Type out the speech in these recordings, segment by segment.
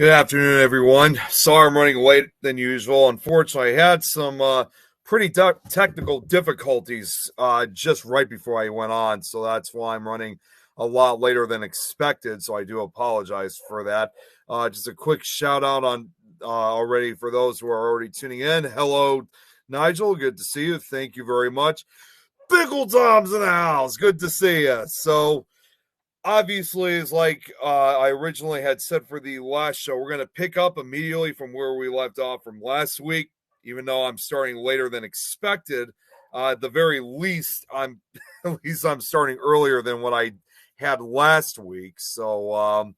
Good afternoon, everyone. Sorry I'm running late than usual. Unfortunately, I had some pretty technical difficulties just right before I went on, so that's why I'm running a lot later than expected. So I do apologize for that. Just a quick shout out on already for those who are already tuning in. Hello, Nigel. Good to see you. Thank you very much. Pickle Tom's in the house. Good to see you. So obviously, is like I originally had said for the last show, we're going to pick up immediately from where we left off from last week. Even though I'm starting later than expected, at the very least, I'm at least I'm starting earlier than what I had last week. So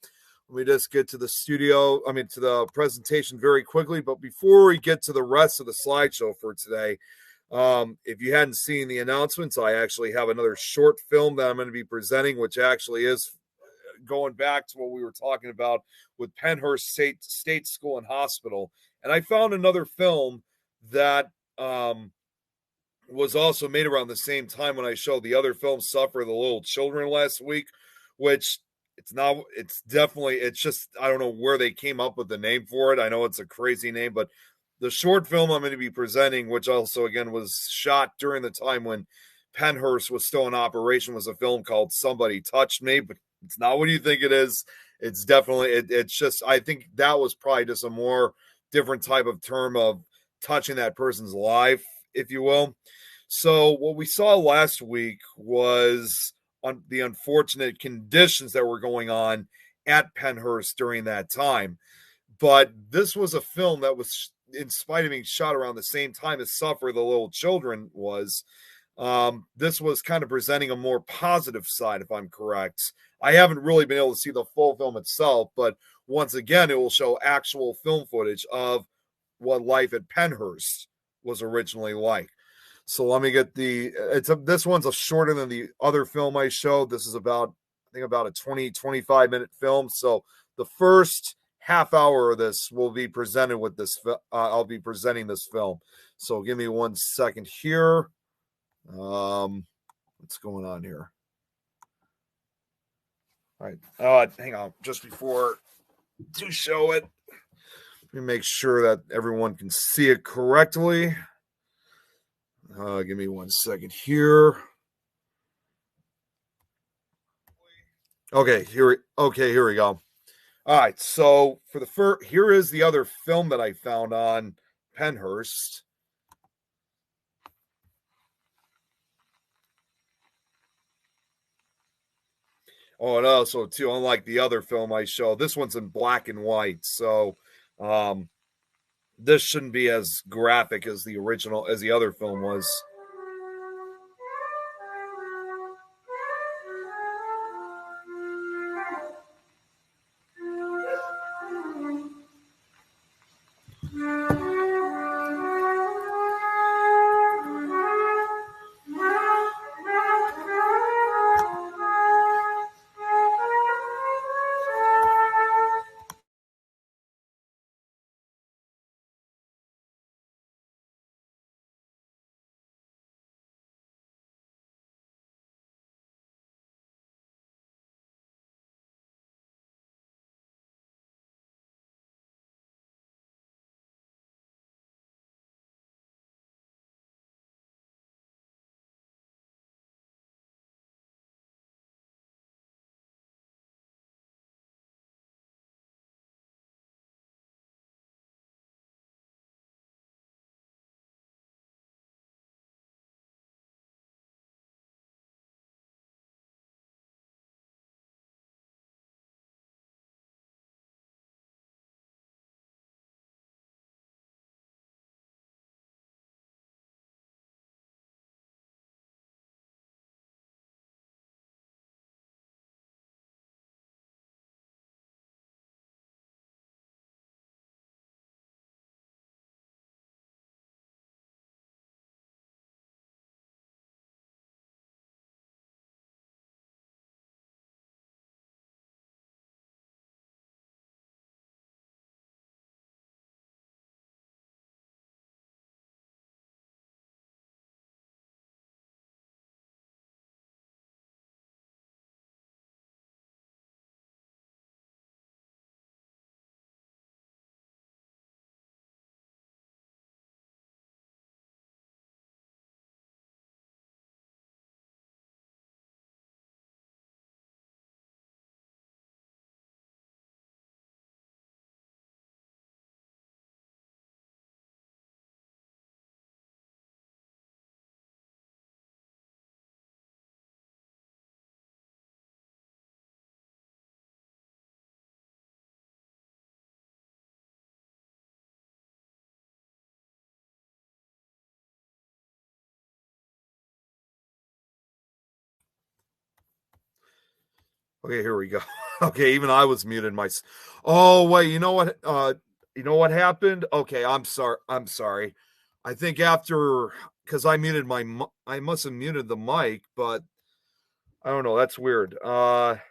let me just get to the studio. I mean, to the presentation very quickly. But before we get to the rest of the slideshow for today, if you hadn't seen the announcements, I actually have another short film that I'm going to be presenting, which actually is going back to what we were talking about with Penhurst State School and Hospital. And I found another film that was also made around the same time when I showed the other film, Suffer the Little Children, last week, which it's definitely, it's just, I don't know where they came up with the name for it. I know it's a crazy name, but the short film I'm going to be presenting, which also again was shot during the time when Penhurst was still in operation, was a film called Somebody Touched Me, but it's not what you think it is. It's definitely, it's just, I think that was probably just a more different type of term of touching that person's life, if you will. So what we saw last week was on the unfortunate conditions that were going on at Penhurst during that time. But this was a film that was, in spite of being shot around the same time as Suffer the Little Children was, this was kind of presenting a more positive side, if I'm correct. I haven't really been able to see the full film itself, but once again, it will show actual film footage of what life at Penhurst was originally like. So let me get this one's a shorter than the other film I showed. This is about, I think, about a 25 minute film. So the first half hour of this will be presented with this. I'll be presenting this film. So give me 1 second here. What's going on here? All right. Hang on. Just before to show it, let me make sure that everyone can see it correctly. Give me 1 second here. Okay, here we go. All right, so for the first, here is the other film that I found on Penhurst. Oh, and also too, unlike the other film I showed, this one's in black and white, so this shouldn't be as graphic as the original, as the other film was. Okay, here we go. Okay, even I was muted. Oh wait, you know what? You know what happened? Okay, I'm sorry. I'm sorry. I think after because I muted I must have muted the mic, but I don't know. That's weird. You're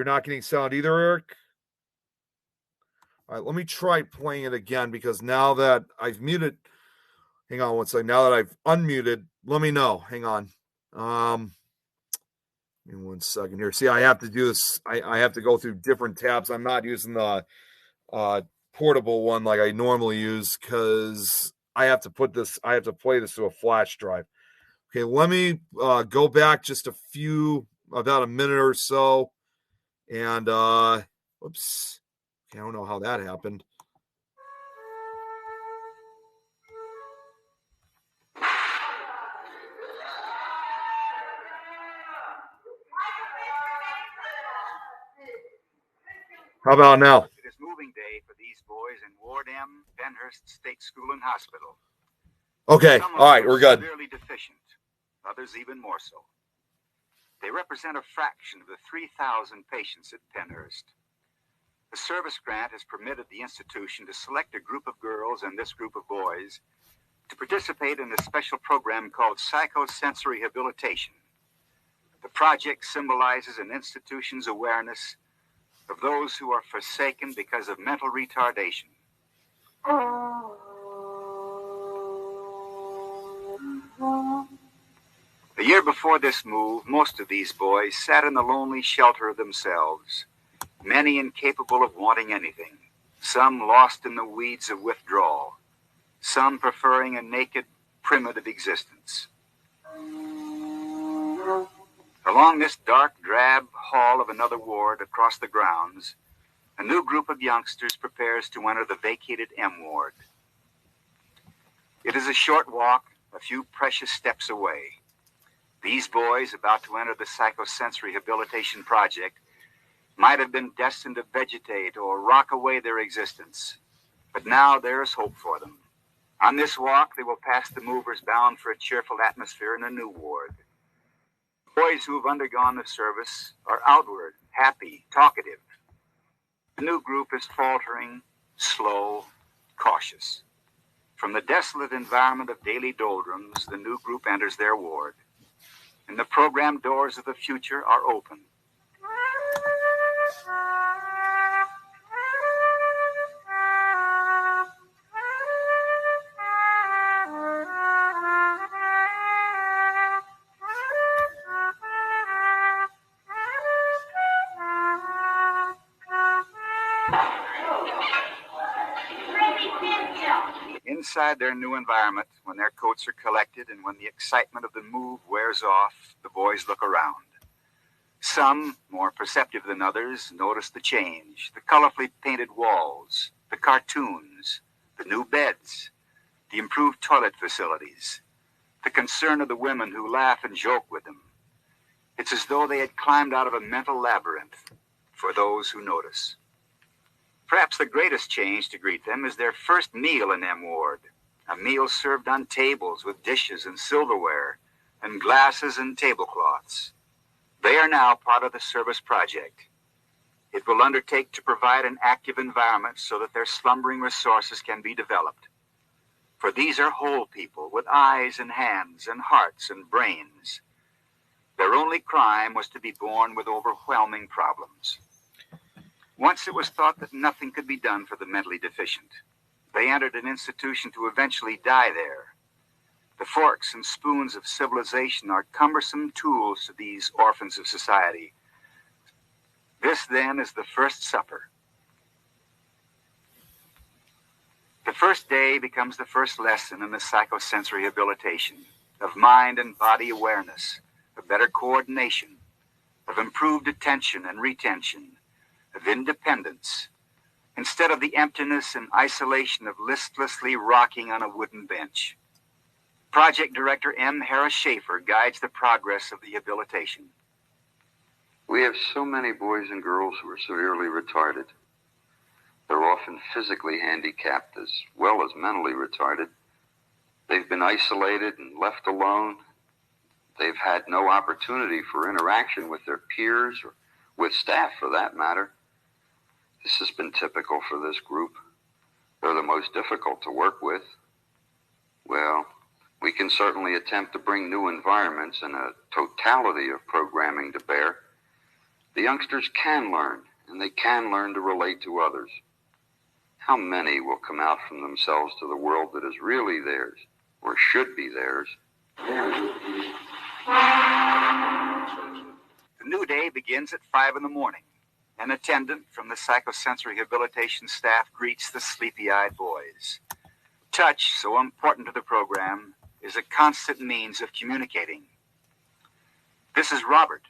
not getting sound either, Eric. All right, let me try playing it again because now that I've muted, hang on one second. Now that I've unmuted, let me know. Hang on. Give me one second here. See, I have to do this. I have to go through different tabs. I'm not using the portable one like I normally use because I have to play this to a flash drive. Okay, let me go back just about a minute or so. And whoops. Okay, I don't know how that happened. How about now? It is moving day for these boys in Ward M, Benhurst State School and Hospital. Okay, all right, we're good. Severely deficient, others even more so. They represent a fraction of the 3,000 patients at Penhurst. The service grant has permitted the institution to select a group of girls and this group of boys to participate in a special program called psychosensory rehabilitation. The project symbolizes an institution's awareness of those who are forsaken because of mental retardation. A year before this move, most of these boys sat in the lonely shelter of themselves, many incapable of wanting anything, some lost in the weeds of withdrawal, some preferring a naked, primitive existence. Along this dark, drab hall of another ward across the grounds, a new group of youngsters prepares to enter the vacated M ward. It is a short walk, a few precious steps away. These boys, about to enter the psychosensory rehabilitation project, might have been destined to vegetate or rock away their existence. But now there is hope for them. On this walk, they will pass the movers bound for a cheerful atmosphere in a new ward. Boys who have undergone the service are outward, happy, talkative. The new group is faltering, slow, cautious. From the desolate environment of daily doldrums, the new group enters their ward. And the program doors of the future are open. Inside their new environment, when their coats are collected and when the excitement of the move wears off, the boys look around. Some, more perceptive than others, notice the change, the colorfully painted walls, the cartoons, the new beds, the improved toilet facilities, the concern of the women who laugh and joke with them. It's as though they had climbed out of a mental labyrinth, for those who notice. Perhaps the greatest change to greet them is their first meal in M Ward, a meal served on tables with dishes and silverware and glasses and tablecloths. They are now part of the service project. It will undertake to provide an active environment so that their slumbering resources can be developed. For these are whole people with eyes and hands and hearts and brains. Their only crime was to be born with overwhelming problems. Once it was thought that nothing could be done for the mentally deficient. They entered an institution to eventually die there. The forks and spoons of civilization are cumbersome tools to these orphans of society. This, then, is the first supper. The first day becomes the first lesson in the psychosensory rehabilitation of mind and body awareness, of better coordination, of improved attention and retention, of independence, instead of the emptiness and isolation of listlessly rocking on a wooden bench. Project Director M. Harris Schaefer guides the progress of the rehabilitation. We have so many boys and girls who are severely retarded. They're often physically handicapped as well as mentally retarded. They've been isolated and left alone. They've had no opportunity for interaction with their peers or with staff for that matter. This has been typical for this group. They're the most difficult to work with. Well, we can certainly attempt to bring new environments and a totality of programming to bear. The youngsters can learn, and they can learn to relate to others. How many will come out from themselves to the world that is really theirs, or should be theirs? The new day begins at 5 in the morning. An attendant from the psychosensory rehabilitation staff greets the sleepy-eyed boys. Touch, so important to the program, is a constant means of communicating. This is Robert.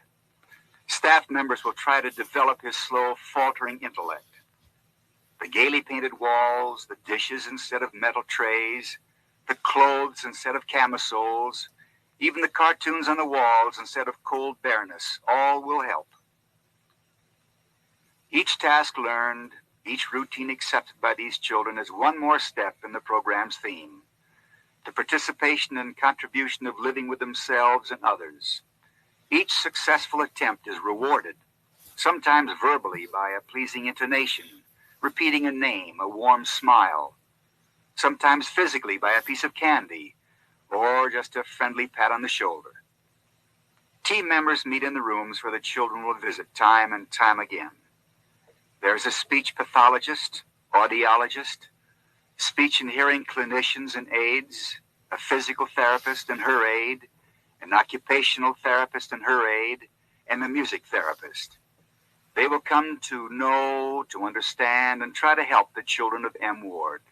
Staff members will try to develop his slow, faltering intellect. The gaily painted walls, the dishes instead of metal trays, the clothes instead of camisoles, even the cartoons on the walls instead of cold bareness, all will help. Each task learned, each routine accepted by these children is one more step in the program's theme. The participation and contribution of living with themselves and others. Each successful attempt is rewarded, sometimes verbally by a pleasing intonation, repeating a name, a warm smile, sometimes physically by a piece of candy, or just a friendly pat on the shoulder. Team members meet in the rooms where the children will visit time and time again. There's a speech pathologist, audiologist, speech and hearing clinicians and aides, a physical therapist and her aide, an occupational therapist and her aide, and a music therapist. They will come to know, to understand, and try to help the children of M Ward.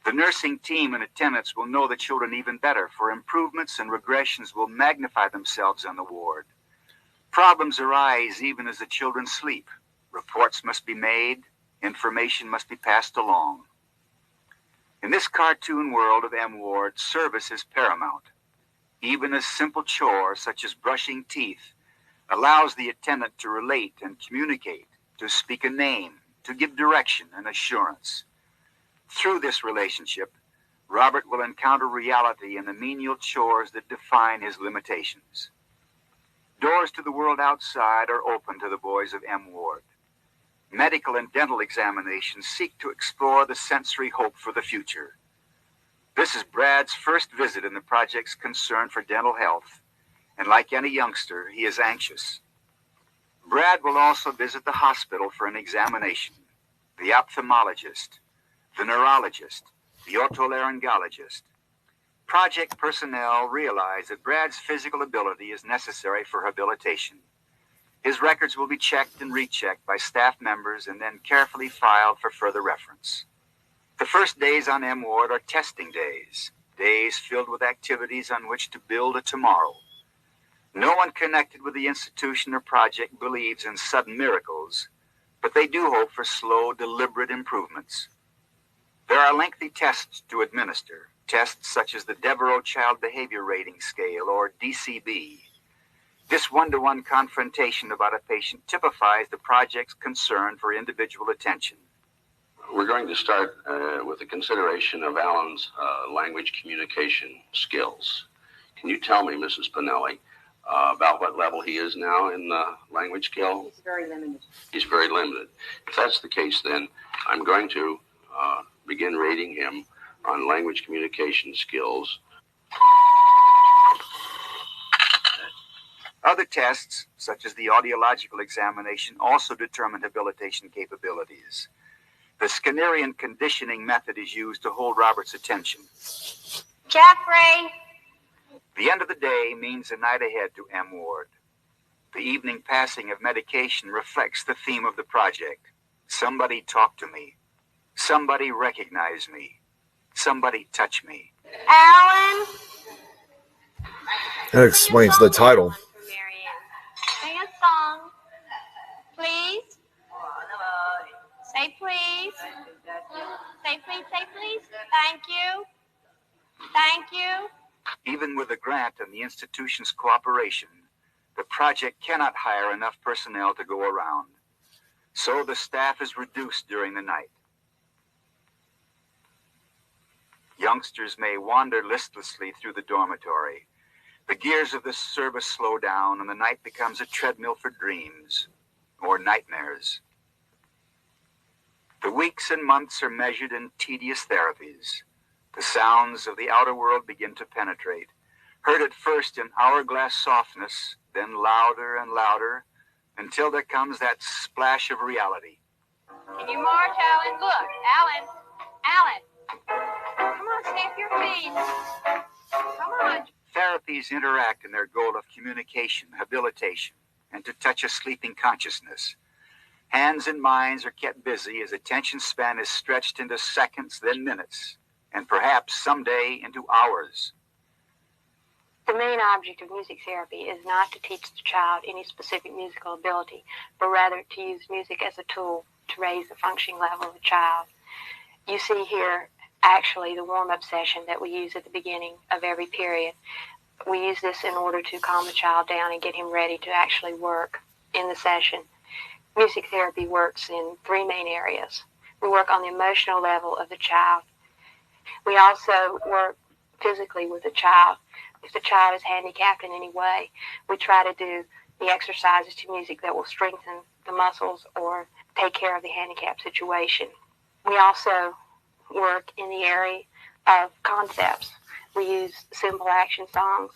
The nursing team and attendants will know the children even better, for improvements and regressions will magnify themselves on the ward. Problems arise even as the children sleep. Reports must be made, information must be passed along. In this cartoon world of M Ward, service is paramount. Even a simple chore such as brushing teeth allows the attendant to relate and communicate, to speak a name, to give direction and assurance. Through this relationship, Robert will encounter reality in the menial chores that define his limitations. Doors to the world outside are open to the boys of M Ward. Medical and dental examinations seek to explore the sensory hope for the future. This is Brad's first visit in the project's concern for dental health, and like any youngster, he is anxious. Brad will also visit the hospital for an examination. The ophthalmologist, the neurologist, the otolaryngologist. Project personnel realize that Brad's physical ability is necessary for habilitation. His records will be checked and rechecked by staff members and then carefully filed for further reference. The first days on M Ward are testing days, days filled with activities on which to build a tomorrow. No one connected with the institution or project believes in sudden miracles, but they do hope for slow, deliberate improvements. There are lengthy tests to administer, tests such as the Devereaux Child Behavior Rating Scale, or DCB. This one-to-one confrontation about a patient typifies the project's concern for individual attention. We're going to start with a consideration of Alan's language communication skills. Can you tell me, Mrs. Pinelli, about what level he is now in language skill? He's very limited. He's very limited. If that's the case, then I'm going to begin rating him on language communication skills. Other tests, such as the audiological examination, also determine habilitation capabilities. The Skinnerian conditioning method is used to hold Robert's attention. Jeffrey! The end of the day means a night ahead to M Ward. The evening passing of medication reflects the theme of the project. Somebody talk to me. Somebody recognize me. Somebody touch me. Alan! That explains the title. Sing a song. Please? Say please. Say please, say please. Thank you. Thank you. Even with the grant and the institution's cooperation, the project cannot hire enough personnel to go around. So the staff is reduced during the night. Youngsters may wander listlessly through the dormitory. The gears of the service slow down, and the night becomes a treadmill for dreams or nightmares. The weeks and months are measured in tedious therapies. The sounds of the outer world begin to penetrate, heard at first in hourglass softness, then louder and louder, until there comes that splash of reality. Can you march, Alan? Look, Alan. Alan. Come on, stamp your feet. Come on. Therapies interact in their goal of communication, habilitation, and to touch a sleeping consciousness. Hands and minds are kept busy as attention span is stretched into seconds, then minutes, and perhaps someday into hours. The main object of music therapy is not to teach the child any specific musical ability, but rather to use music as a tool to raise the functioning level of the child. You see here actually the warm-up session that we use at the beginning of every period. We use this in order to calm the child down and get him ready to actually work in the session. Music therapy works in three main areas. We work on the emotional level of the child. We also work physically with the child. If the child is handicapped in any way, we try to do the exercises to music that will strengthen the muscles or take care of the handicap situation. We also work in the area of concepts. We use simple action songs.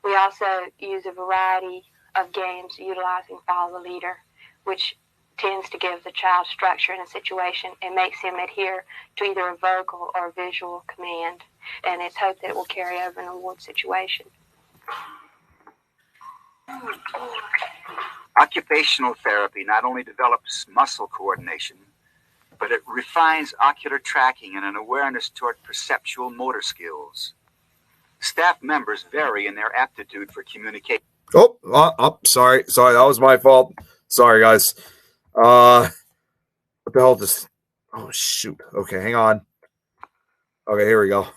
We also use a variety of games utilizing Follow the Leader, which tends to give the child structure in a situation and makes him adhere to either a vocal or visual command. And it's hoped that it will carry over in an award situation. Occupational therapy not only develops muscle coordination, but it refines ocular tracking and an awareness toward perceptual motor skills. Staff members vary in their aptitude for communication. Sorry, that was my fault. Sorry, guys. What the hell just... Oh, shoot. Okay, hang on. Okay, here we go.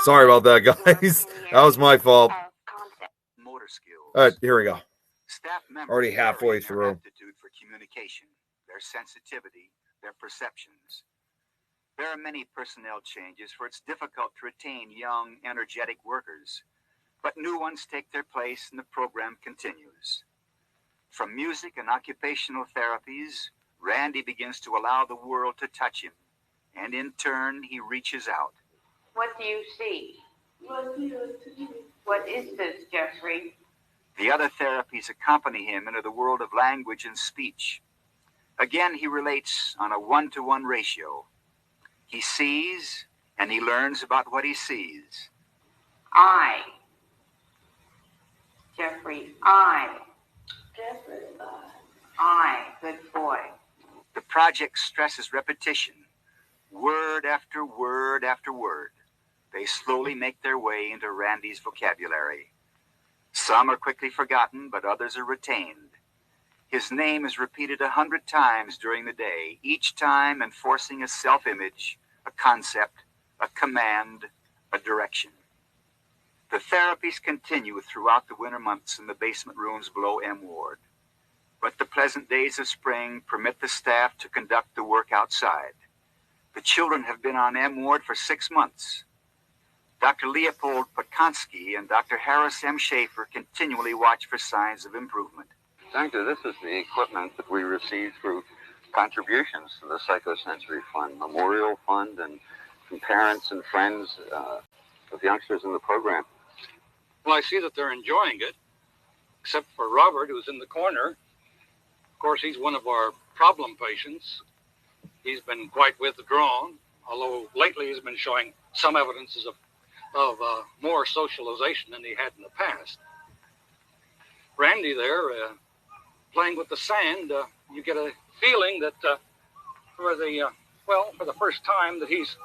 Sorry about that, guys. That was my fault. Motor skills. All right, here we go. Staff members Already halfway vary in their through. aptitude for communication, their sensitivity, their perceptions. There are many personnel changes, for it's difficult to retain young, energetic workers, but new ones take their place and the program continues. From music and occupational therapies, Randy begins to allow the world to touch him, and in turn, he reaches out. What do you see? What is this, Jeffrey? The other therapies accompany him into the world of language and speech. Again, he relates on a one-to-one ratio. He sees, and he learns about what he sees. Jeffrey, good boy. The project stresses repetition, word after word after word. They slowly make their way into Randy's vocabulary. Some are quickly forgotten, but others are retained. His name is repeated 100 times during the day, each time enforcing a self-image, a concept, a command, a direction. The therapies continue throughout the winter months in the basement rooms below M Ward. But the pleasant days of spring permit the staff to conduct the work outside. The children have been on M Ward for 6 months. Dr. Leopold Podkonsky and Dr. Harris M. Schaefer continually watch for signs of improvement. Doctor, this is the equipment that we received through contributions to the Psychosensory Fund, Memorial Fund, and from parents and friends of youngsters in the program. Well, I see that they're enjoying it, except for Robert, who's in the corner. Of course, he's one of our problem patients. He's been quite withdrawn, although lately he's been showing some evidences of more socialization than he had in the past. Randy there, playing with the sand, you get a feeling that for the first time that he's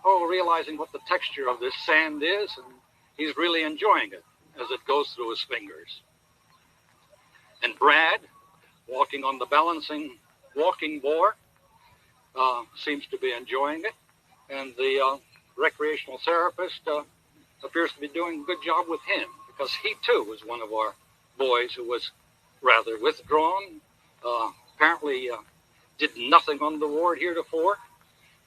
realizing what the texture of this sand is, and he's really enjoying it as it goes through his fingers. And Brad, walking on the balancing walking board, seems to be enjoying it, and the recreational therapist appears to be doing a good job with him, because he too was one of our boys who was rather withdrawn, apparently did nothing on the ward heretofore,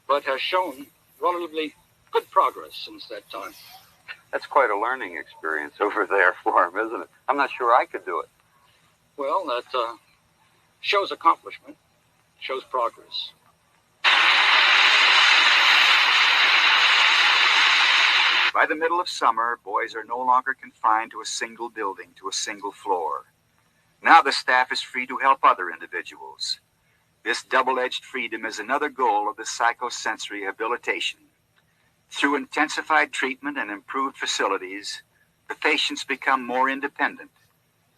but has shown relatively good progress since that time. That's quite a learning experience over there for him, isn't it? I'm not sure I could do it. Well, that shows accomplishment, shows progress. By the middle of summer, boys are no longer confined to a single building, to a single floor. Now the staff is free to help other individuals. This double-edged freedom is another goal of the psychosensory rehabilitation. Through intensified treatment and improved facilities, the patients become more independent.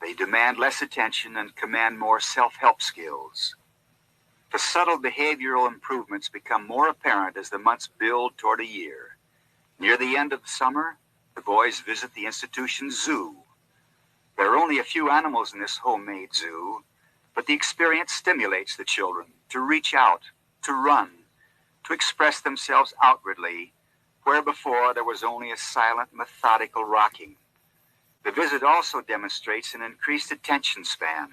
They demand less attention and command more self-help skills. The subtle behavioral improvements become more apparent as the months build toward a year. Near the end of the summer, the boys visit the institution's zoo. There are only a few animals in this homemade zoo, but the experience stimulates the children to reach out, to run, to express themselves outwardly, where before there was only a silent, methodical rocking. The visit also demonstrates an increased attention span,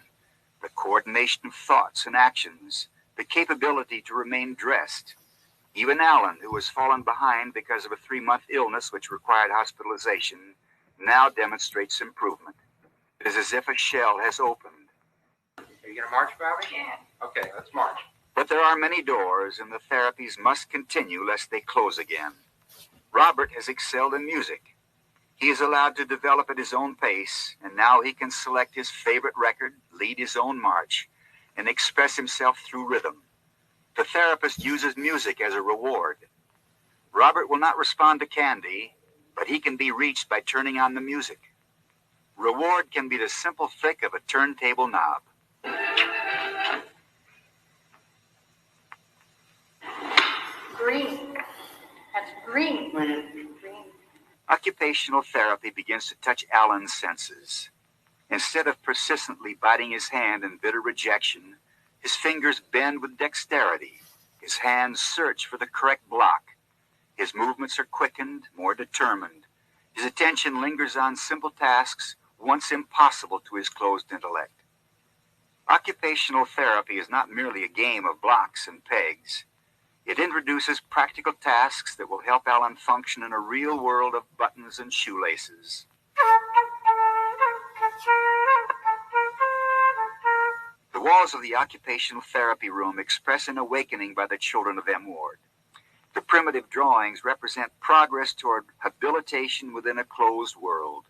the coordination of thoughts and actions, the capability to remain dressed. Even Alan, who has fallen behind because of a 3-month illness which required hospitalization, now demonstrates improvement. It is as if a shell has opened. Are you going to march, Bobby? Yeah. Okay, let's march. But there are many doors, and the therapies must continue lest they close again. Robert has excelled in music. He is allowed to develop at his own pace, and now he can select his favorite record, lead his own march, and express himself through rhythm. The therapist uses music as a reward. Robert will not respond to candy, but he can be reached by turning on the music. Reward can be the simple flick of a turntable knob. Green. That's green. Green. Occupational therapy begins to touch Alan's senses. Instead of persistently biting his hand in bitter rejection, his fingers bend with dexterity. His hands search for the correct block. His movements are quickened, more determined. His attention lingers on simple tasks once impossible to his closed intellect. Occupational therapy is not merely a game of blocks and pegs. It introduces practical tasks that will help Alan function in a real world of buttons and shoelaces. The walls of the occupational therapy room express an awakening by the children of M. Ward. The primitive drawings represent progress toward habilitation within a closed world.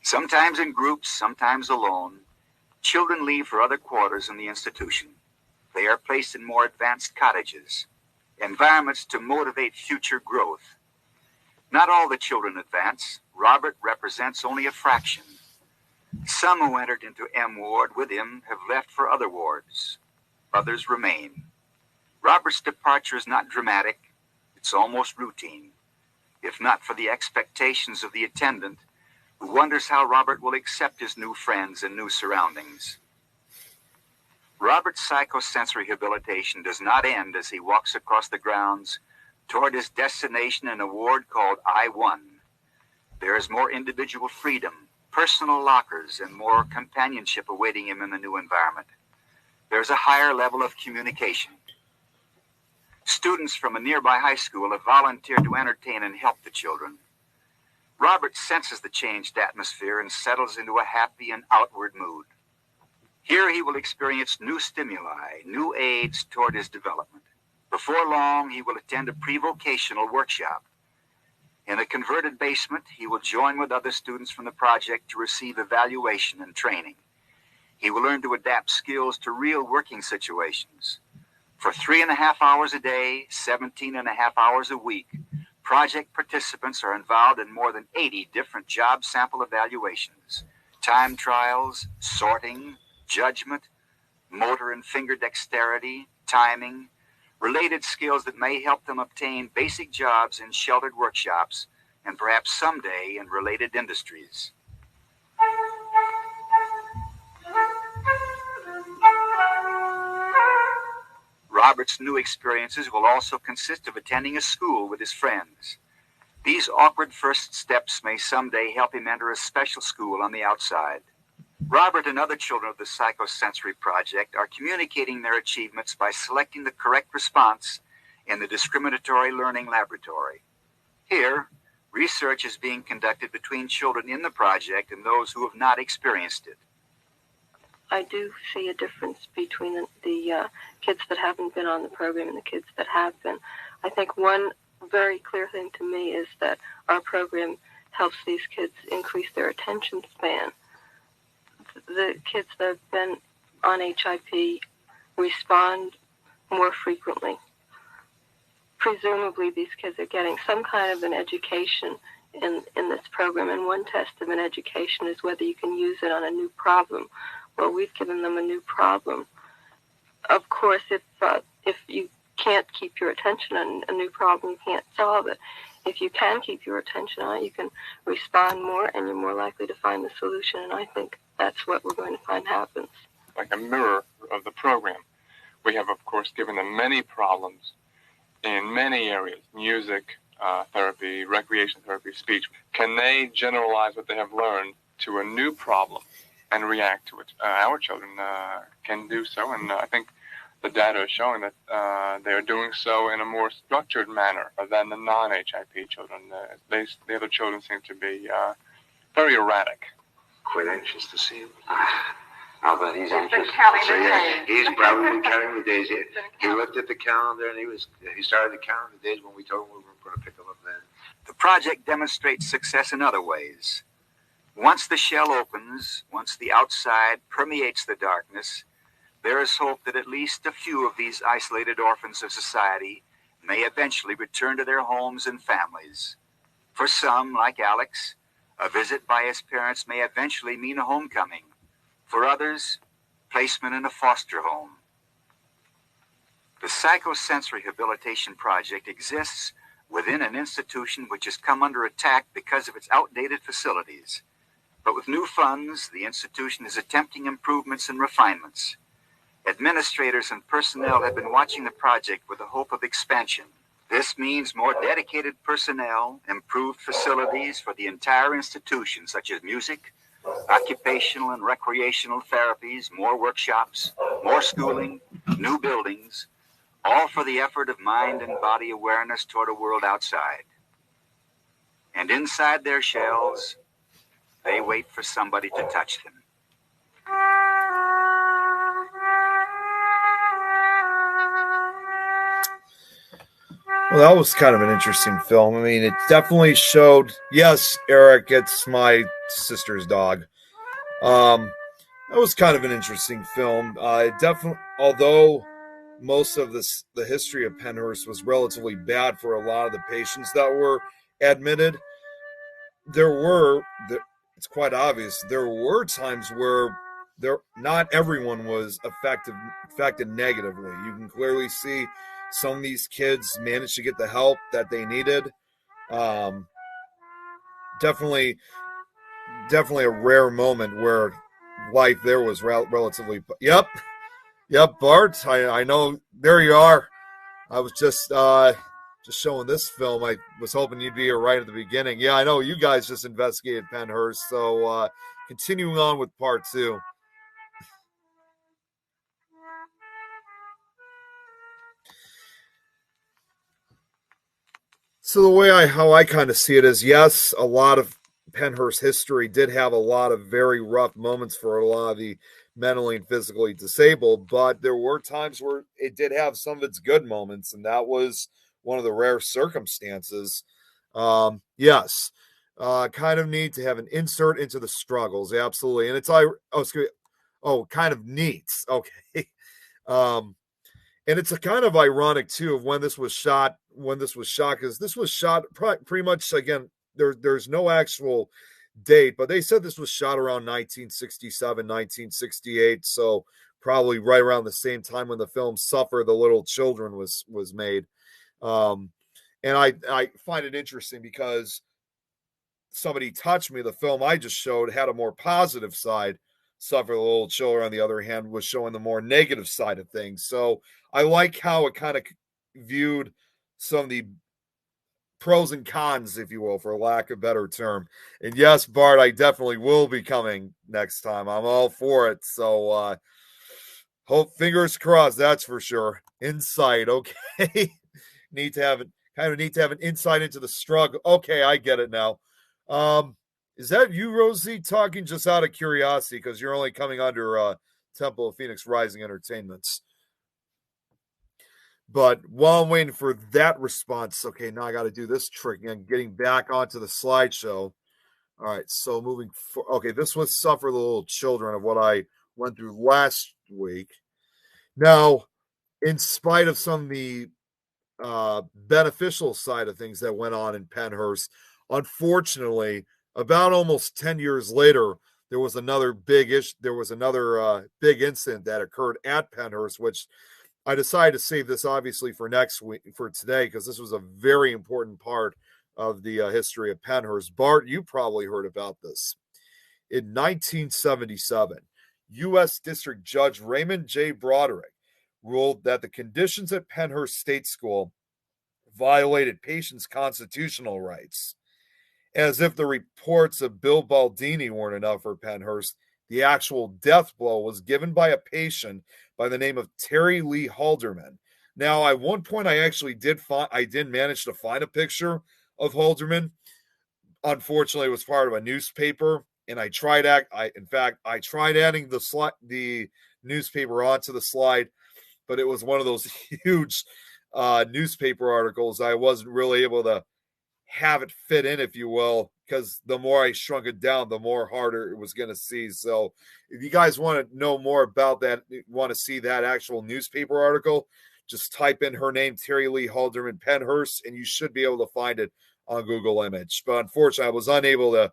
Sometimes in groups, sometimes alone, children leave for other quarters in the institution. They are placed in more advanced cottages, environments to motivate future growth. Not all the children advance. Robert represents only a fraction. Some who entered into M Ward with him have left for other wards. Others remain. Robert's departure is not dramatic. It's almost routine, if not for the expectations of the attendant, who wonders how Robert will accept his new friends and new surroundings. Robert's psychosensory rehabilitation does not end as he walks across the grounds toward his destination in a ward called I-1. There is more individual freedom, personal lockers, and more companionship awaiting him in the new environment. There's a higher level of communication. Students from a nearby high school have volunteered to entertain and help the children. Robert senses the changed atmosphere and settles into a happy and outward mood. Here he will experience new stimuli, new aids toward his development. Before long, he will attend a pre-vocational workshop. In a converted basement, he will join with other students from the project to receive evaluation and training. He will learn to adapt skills to real working situations. For 3.5 hours a day, 17.5 hours a week, project participants are involved in more than 80 different job sample evaluations, time trials, sorting, judgment, motor and finger dexterity, timing, related skills that may help them obtain basic jobs in sheltered workshops and perhaps someday in related industries. Robert's new experiences will also consist of attending a school with his friends. These awkward first steps may someday help him enter a special school on the outside. Robert and other children of the Psychosensory Project are communicating their achievements by selecting the correct response in the discriminatory learning laboratory. Here, research is being conducted between children in the project and those who have not experienced it. I do see a difference between the kids that haven't been on the program and the kids that have been. I think one very clear thing to me is that our program helps these kids increase their attention span. The kids that have been on HIP respond more frequently. Presumably, these kids are getting some kind of an education in this program, and one test of an education is whether you can use it on a new problem. Well, we've given them a new problem. Of course, if you can't keep your attention on a new problem, you can't solve it. If you can keep your attention on it, you can respond more, and you're more likely to find the solution, and I think that's what we're going to find happens. Like a mirror of the program. We have, of course, given them many problems in many areas: music, therapy, recreation therapy, speech. Can they generalize what they have learned to a new problem and react to it? Our children can do so, and I think the data is showing that they are doing so in a more structured manner than the non-HIP children. The other children seem to be very erratic. Quite anxious to see him. I'll bet he's anxious. He's probably counting the days. He looked at the calendar and he started counting the days when we told him we were going to pick him up then. The project demonstrates success in other ways. Once the shell opens, once the outside permeates the darkness, there is hope that at least a few of these isolated orphans of society may eventually return to their homes and families. For some, like Alex, a visit by his parents may eventually mean a homecoming. For others, placement in a foster home. The Psychosensory Rehabilitation Project exists within an institution which has come under attack because of its outdated facilities. But with new funds, the institution is attempting improvements and refinements. Administrators and personnel have been watching the project with the hope of expansion. This means more dedicated personnel, improved facilities for the entire institution, such as music, occupational and recreational therapies, more workshops, more schooling, new buildings, all for the effort of mind and body awareness toward a world outside. And inside their shells, they wait for somebody to touch them. Well, that was kind of an interesting film. I mean, it definitely showed, yes, Eric, it's my sister's dog. That was kind of an interesting film. Definitely, although most of the history of Pennhurst was relatively bad for a lot of the patients that were admitted, it's quite obvious, there were times where not everyone was affected negatively. You can clearly see some of these kids managed to get the help that they needed. Definitely a rare moment where life there was relatively. Yep, Bart. I know. There you are. I was just showing this film. I was hoping you'd be here right at the beginning. Yeah, I know you guys just investigated Pennhurst. So continuing on with part 2. So the way how I kind of see it is, yes, a lot of Pennhurst history did have a lot of very rough moments for a lot of the mentally and physically disabled, but there were times where it did have some of its good moments, and that was one of the rare circumstances. Yes, kind of neat to have an insert into the struggles, absolutely, and it's kind of neat, okay. And it's a kind of ironic too of when this was shot, because this was shot pretty much, again, there's no actual date, but they said this was shot around 1967, 1968, so probably right around the same time when the film Suffer the Little Children was made. And I find it interesting because Somebody Touched Me, the film I just showed, had a more positive side. Suffer the Little Children, on the other hand, was showing the more negative side of things. So I like how it kind of viewed some of the pros and cons, if you will, for lack of a better term. And yes, Bart, I definitely will be coming next time. I'm all for it. So hope, fingers crossed, that's for sure. Insight, okay. Need to have an insight into the struggle. Okay, I get it now. Is that you, Rosie, talking just out of curiosity? Because you're only coming under Temple of Phoenix Rising Entertainments. But while I'm waiting for that response, okay, now I got to do this trick again, getting back onto the slideshow. All right, so moving forward. Okay, this was Suffer the Little Children of what I went through last week. Now, in spite of some of the beneficial side of things that went on in Pennhurst, unfortunately, about almost 10 years later, there was another big incident that occurred at Pennhurst, which I decided to save this obviously for next week, for today, because this was a very important part of the history of Pennhurst. Bart, you probably heard about this. In 1977, U.S. District Judge Raymond J. Broderick ruled that the conditions at Pennhurst State School violated patients' constitutional rights. As if the reports of Bill Baldini weren't enough for Pennhurst, the actual death blow was given by a patient by the name of Terry Lee Halderman. Now, at one point, I did manage to find a picture of Halderman. Unfortunately, it was part of a newspaper, and I tried adding the newspaper onto the slide, but it was one of those huge newspaper articles. I wasn't really able to have it fit in, if you will, because the more I shrunk it down, the more harder it was going to see. So if you guys want to know more about that, want to see that actual newspaper article, just type in her name, Terry Lee Halderman Pennhurst, and you should be able to find it on Google Image. But unfortunately, I was unable to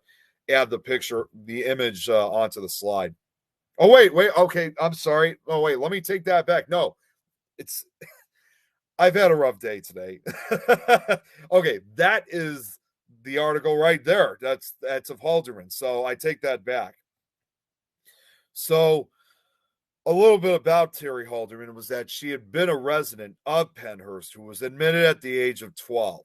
add the image onto the slide. Oh, wait. Okay, I'm sorry. Oh, wait, let me take that back. No, I've had a rough day today. Okay, that is the article right there. That's of Halderman. So I take that back. So a little bit about Terry Halderman was that she had been a resident of Pennhurst who was admitted at the age of 12.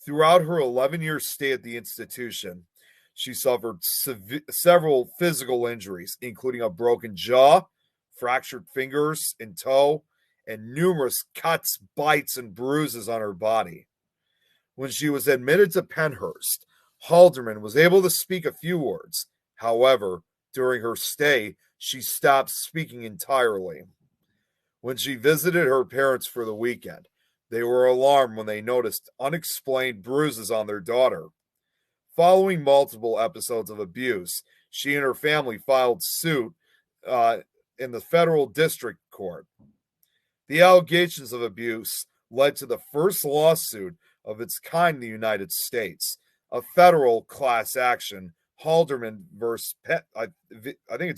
Throughout her 11-year stay at the institution, she suffered several physical injuries, including a broken jaw, fractured fingers and toe, and numerous cuts, bites, and bruises on her body. When she was admitted to Pennhurst, Halderman was able to speak a few words. However, during her stay, she stopped speaking entirely. When she visited her parents for the weekend, they were alarmed when they noticed unexplained bruises on their daughter. Following multiple episodes of abuse, she and her family filed suit in the federal district court. The allegations of abuse led to the first lawsuit of its kind in the United States, a federal class action, Halderman versus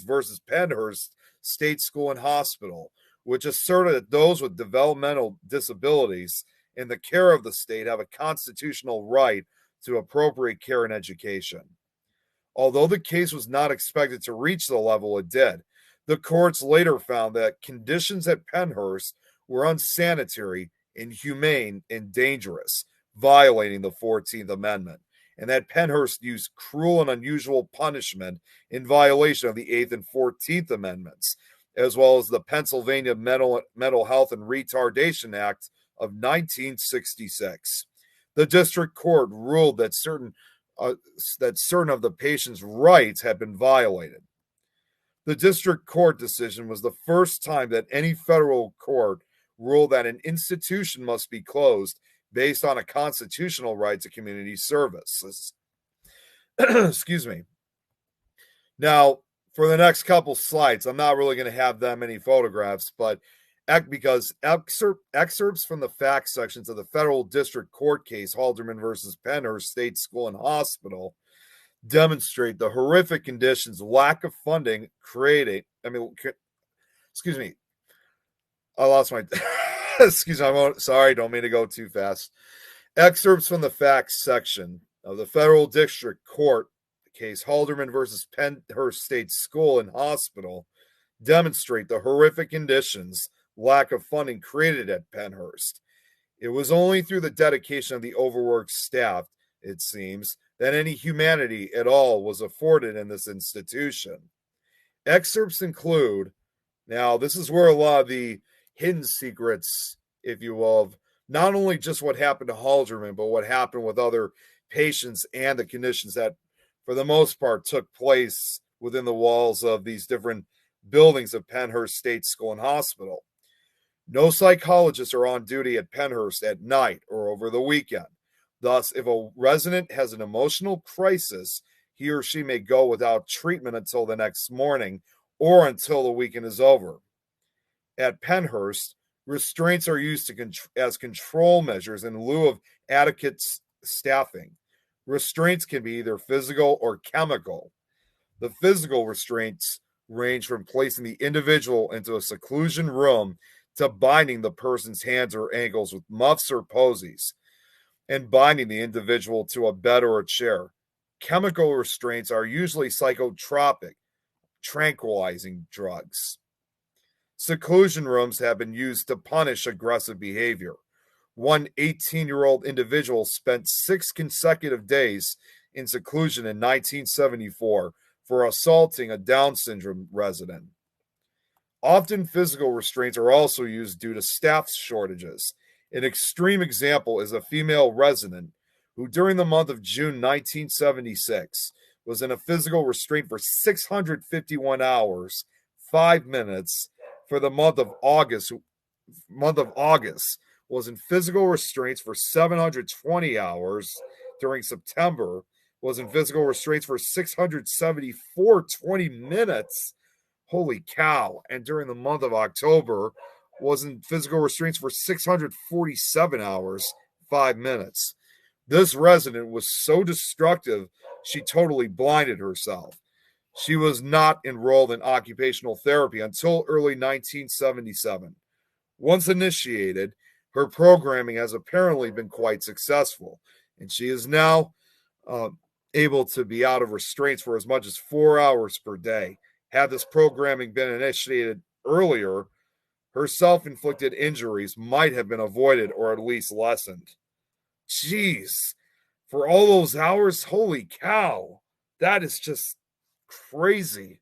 versus Pennhurst State School and Hospital, which asserted that those with developmental disabilities in the care of the state have a constitutional right to appropriate care and education. Although the case was not expected to reach the level it did, the courts later found that conditions at Pennhurst were unsanitary, inhumane, and dangerous, violating the 14th Amendment, and that Pennhurst used cruel and unusual punishment in violation of the 8th and 14th Amendments, as well as the Pennsylvania Mental Health and Retardation Act of 1966. The district court ruled that certain of the patient's rights had been violated. The district court decision was the first time that any federal court ruled that an institution must be closed based on a constitutional right to community services. Excuse me. Now, for the next couple slides, I'm not really going to have that many photographs, but because excerpts from the facts sections of the federal district court case, Halderman versus Pennhurst State School and Hospital, demonstrate the horrific conditions, lack of funding excuse me. I lost my, excuse me, sorry, don't mean to go too fast. Excerpts from the facts section of the federal district court case, Halderman versus Pennhurst State School and Hospital, demonstrate the horrific conditions, lack of funding created at Pennhurst. It was only through the dedication of the overworked staff, it seems, that any humanity at all was afforded in this institution. Excerpts include, now this is where a lot of the hidden secrets, if you will, of not only just what happened to Halderman, but what happened with other patients and the conditions that, for the most part, took place within the walls of these different buildings of Pennhurst State School and Hospital. No psychologists are on duty at Pennhurst at night or over the weekend. Thus, if a resident has an emotional crisis, he or she may go without treatment until the next morning or until the weekend is over. At Pennhurst, restraints are used as control measures in lieu of adequate staffing. Restraints can be either physical or chemical. The physical restraints range from placing the individual into a seclusion room to binding the person's hands or ankles with muffs or posies and binding the individual to a bed or a chair. Chemical restraints are usually psychotropic, tranquilizing drugs. Seclusion rooms have been used to punish aggressive behavior. One 18-year-old individual spent 6 consecutive days in seclusion in 1974 for assaulting a Down syndrome resident. Often physical restraints are also used due to staff shortages. An extreme example is a female resident who during the month of June 1976 was in a physical restraint for 651 hours, 5 minutes. For the month of August was in physical restraints for 720 hours. During September was in physical restraints for 674 20 minutes. Holy cow. And during the month of October was in physical restraints for 647 hours, 5 minutes. This resident was so destructive, she totally blinded herself. She was not enrolled in occupational therapy until early 1977. Once initiated, her programming has apparently been quite successful, and she is now able to be out of restraints for as much as 4 hours per day. Had this programming been initiated earlier, her self-inflicted injuries might have been avoided or at least lessened. Jeez, for all those hours, holy cow, that is just crazy.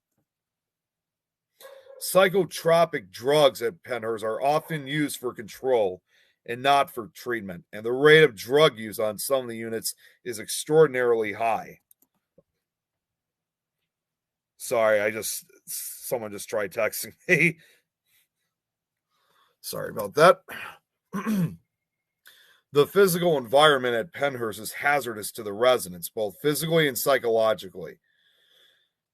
Psychotropic drugs at Pennhurst are often used for control and not for treatment, and the rate of drug use on some of the units is extraordinarily high. Sorry, someone just tried texting me. Sorry about that. The physical environment at Pennhurst is hazardous to the residents, both physically and psychologically.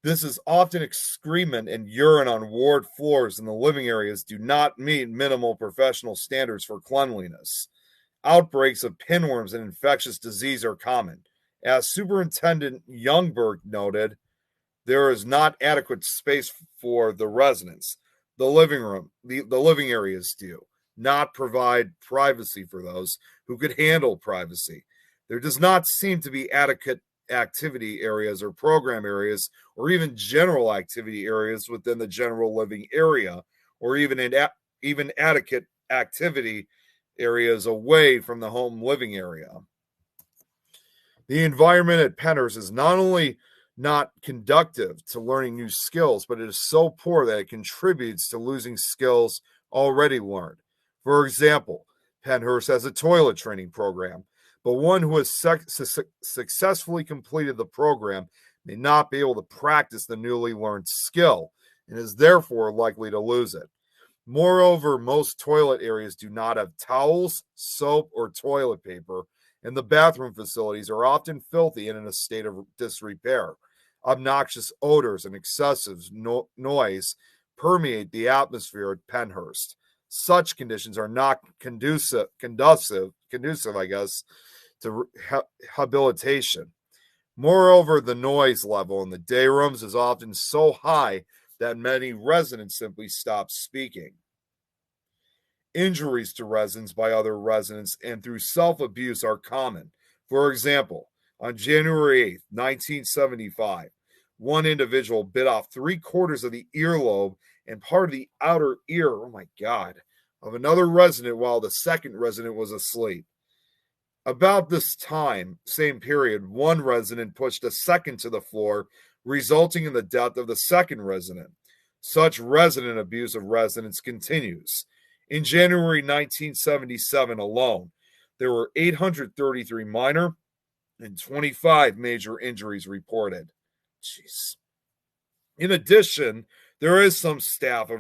This is often excrement and urine on ward floors, and the living areas do not meet minimal professional standards for cleanliness. Outbreaks of pinworms and infectious disease are common. As Superintendent Youngberg noted, there is not adequate space for the residents. The living areas do not provide privacy for those who could handle privacy. There does not seem to be adequate activity areas or program areas or even general activity areas within the general living area, or even adequate activity areas away from the home living area. The environment at Pennhurst is not only not conducive to learning new skills, but it is so poor that it contributes to losing skills already learned. For example, Pennhurst has a toilet training program, but one who has successfully completed the program may not be able to practice the newly learned skill and is therefore likely to lose it. Moreover, most toilet areas do not have towels, soap, or toilet paper, and the bathroom facilities are often filthy and in a state of disrepair. Obnoxious odors and excessive noise permeate the atmosphere at Pennhurst. Such conditions are not conducive, I guess, to rehabilitation. Moreover, the noise level in the day rooms is often so high that many residents simply stop speaking. Injuries to residents by other residents and through self-abuse are common. For example, on January 8th, 1975, one individual bit off 3/4 of the earlobe and part of the outer ear. Oh my God. of another resident while the second resident was asleep. About this time, same period, one resident pushed a second to the floor, resulting in the death of the second resident. Such resident abuse of residents continues. In January 1977 alone, there were 833 minor and 25 major injuries reported. Jeez. In addition, there is some staff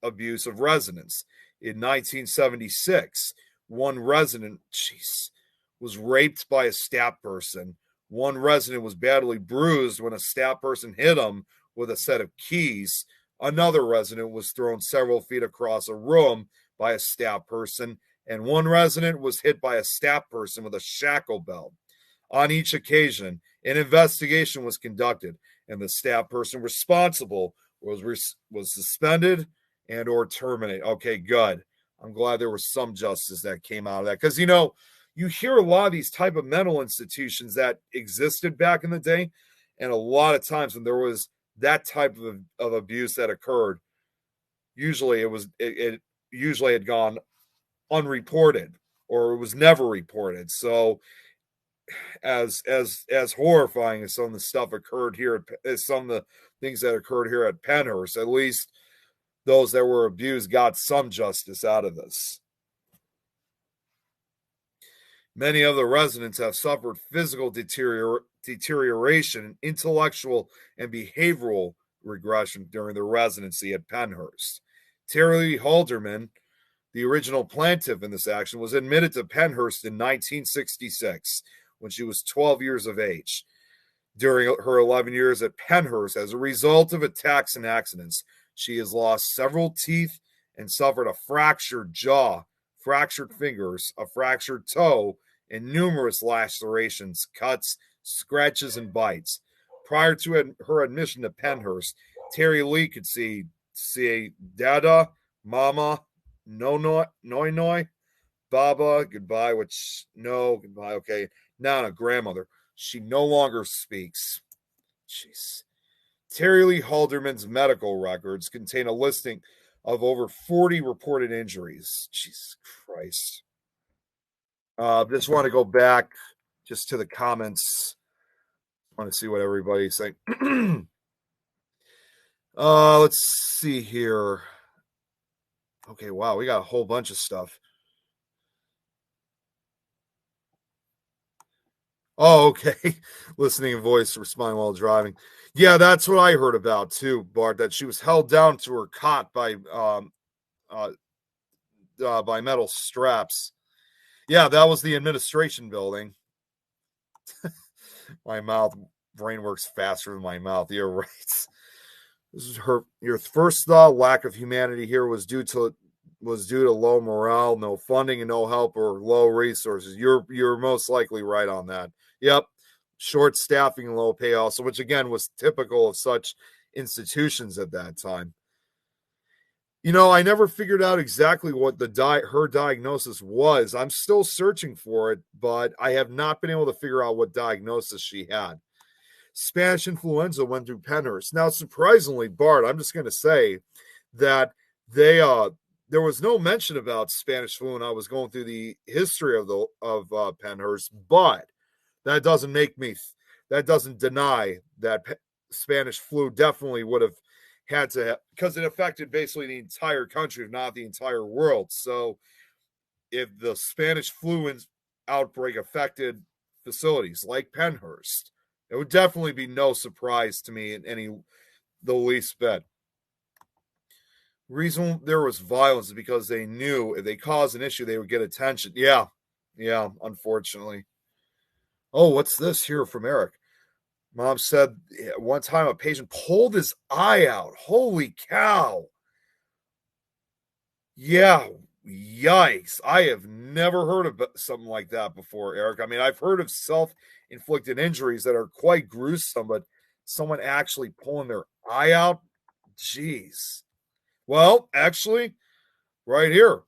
abuse of residents. In 1976, one resident, was raped by a staff person. One resident was badly bruised when a staff person hit him with a set of keys. Another resident was thrown several feet across a room by a staff person, and one resident was hit by a staff person with a shackle belt. On each occasion, an investigation was conducted, and the staff person responsible was suspended and or terminated. Okay, good. I'm glad there was some justice that came out of that. Because, you hear a lot of these type of mental institutions that existed back in the day, and a lot of times when there was that type of abuse that occurred, usually it usually had gone unreported, or it was never reported. So as horrifying as some of the stuff occurred here, as some of the things that occurred here at Pennhurst, at least those that were abused got some justice out of this. Many of the residents have suffered physical deterioration, intellectual and behavioral regression during their residency at Pennhurst. Terry Halderman, the original plaintiff in this action, was admitted to Pennhurst in 1966 when she was 12 years of age. During her 11 years at Pennhurst, as a result of attacks and accidents, she has lost several teeth and suffered a fractured jaw, fractured fingers, a fractured toe, and numerous lacerations, cuts, scratches, and bites. Prior to her admission to Pennhurst, Terry Lee could see Dada, Mama, Noi, Baba, goodbye, goodbye, okay. Nana, grandmother. She no longer speaks. Jeez. Terry Lee Halderman's medical records contain a listing of over 40 reported injuries. Jesus Christ. Just want to go back just to the comments. I want to see what everybody's saying. Let's see here. Okay, wow, we got a whole bunch of stuff. Oh, okay. Listening and voice responding while driving. Yeah, that's what I heard about too, Bart, that she was held down to her cot by metal straps. Yeah, that was the administration building. My brain works faster than my mouth. You're right. This is your first thought. Lack of humanity here was due to low morale, no funding, and no help, or low resources. You're most likely right on that. Yep, short staffing and low pay also, which again was typical of such institutions at that time. I never figured out exactly what her diagnosis was. I'm still searching for it, but I have not been able to figure out what diagnosis she had. Spanish influenza went through Pennhurst. Now, surprisingly, Bart, I'm just going to say that there was no mention about Spanish flu when I was going through the history of Pennhurst, but that doesn't deny that Spanish flu definitely would have had to, because it affected basically the entire country, if not the entire world. So if the Spanish flu outbreak affected facilities like Pennhurst, it would definitely be no surprise to me in the least bit. Reason there was violence is because they knew if they caused an issue, they would get attention. Yeah, unfortunately. Oh, what's this here from Eric? Mom said one time a patient pulled his eye out. Holy cow. Yeah, yikes. I have never heard of something like that before, Eric. I mean, I've heard of self-inflicted injuries that are quite gruesome, but someone actually pulling their eye out? Jeez. Well, actually, right here,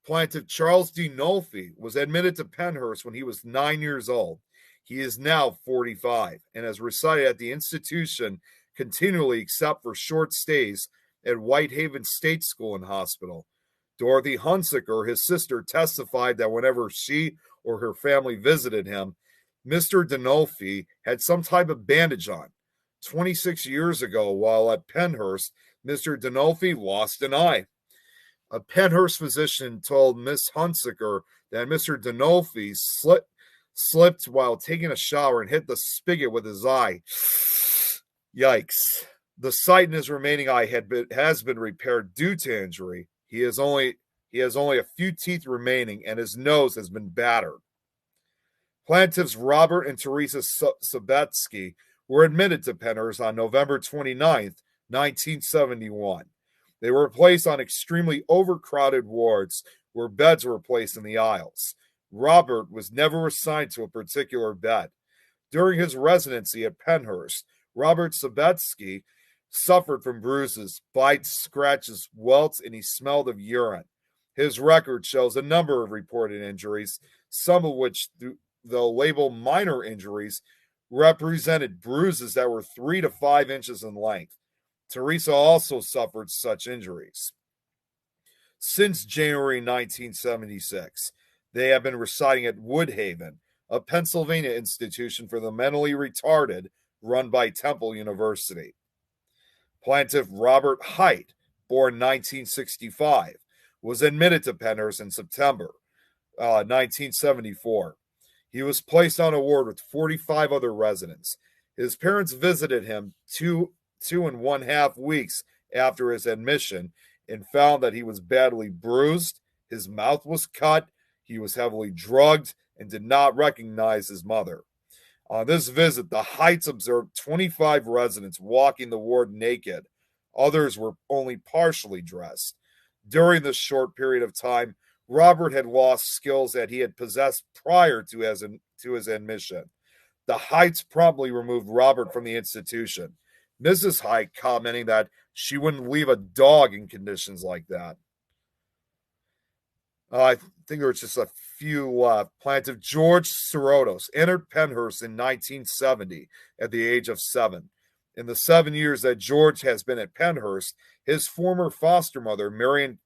plaintiff Charles D. Nolfi was admitted to Pennhurst when he was 9 years old. He is now 45 and has resided at the institution continually except for short stays at Whitehaven State School and Hospital. Dorothy Hunsaker, his sister, testified that whenever she or her family visited him, Mr. Dinolfi had some type of bandage on. 26 years ago, while at Pennhurst, Mr. Dinolfi lost an eye. A Pennhurst physician told Miss Hunsaker that Mr. Dinolfi slipped while taking a shower and hit the spigot with his eye. Yikes. The sight in his remaining eye has been repaired due to injury. He has only a few teeth remaining, and his nose has been battered. Plaintiffs Robert and Teresa Sabetsky were admitted to Pennhurst on November 29, 1971. They were placed on extremely overcrowded wards where beds were placed in the aisles. Robert was never assigned to a particular bed. During his residency at Pennhurst, Robert Sabetsky suffered from bruises, bites, scratches, welts, and he smelled of urine. His record shows a number of reported injuries, some of which, though labeled minor injuries, represented bruises that were 3 to 5 inches in length. Teresa also suffered such injuries. Since January 1976, they have been residing at Woodhaven, a Pennsylvania institution for the mentally retarded run by Temple University. Plaintiff Robert Height, born 1965, was admitted to Pennhurst in September 1974. He was placed on a ward with 45 other residents. His parents visited him 2.5 weeks after his admission and found that he was badly bruised, his mouth was cut, he was heavily drugged, and did not recognize his mother. On this visit, the Heights observed 25 residents walking the ward naked. Others were only partially dressed. During this short period of time, Robert had lost skills that he had possessed prior to his admission. The Heights promptly removed Robert from the institution. Mrs. Height commenting that she wouldn't leave a dog in conditions like that. I think there's just a few left. Plaintiff George Sorotos entered Pennhurst in 1970 at the age of 7. In the 7 years that George has been at Pennhurst, his former foster mother, Marion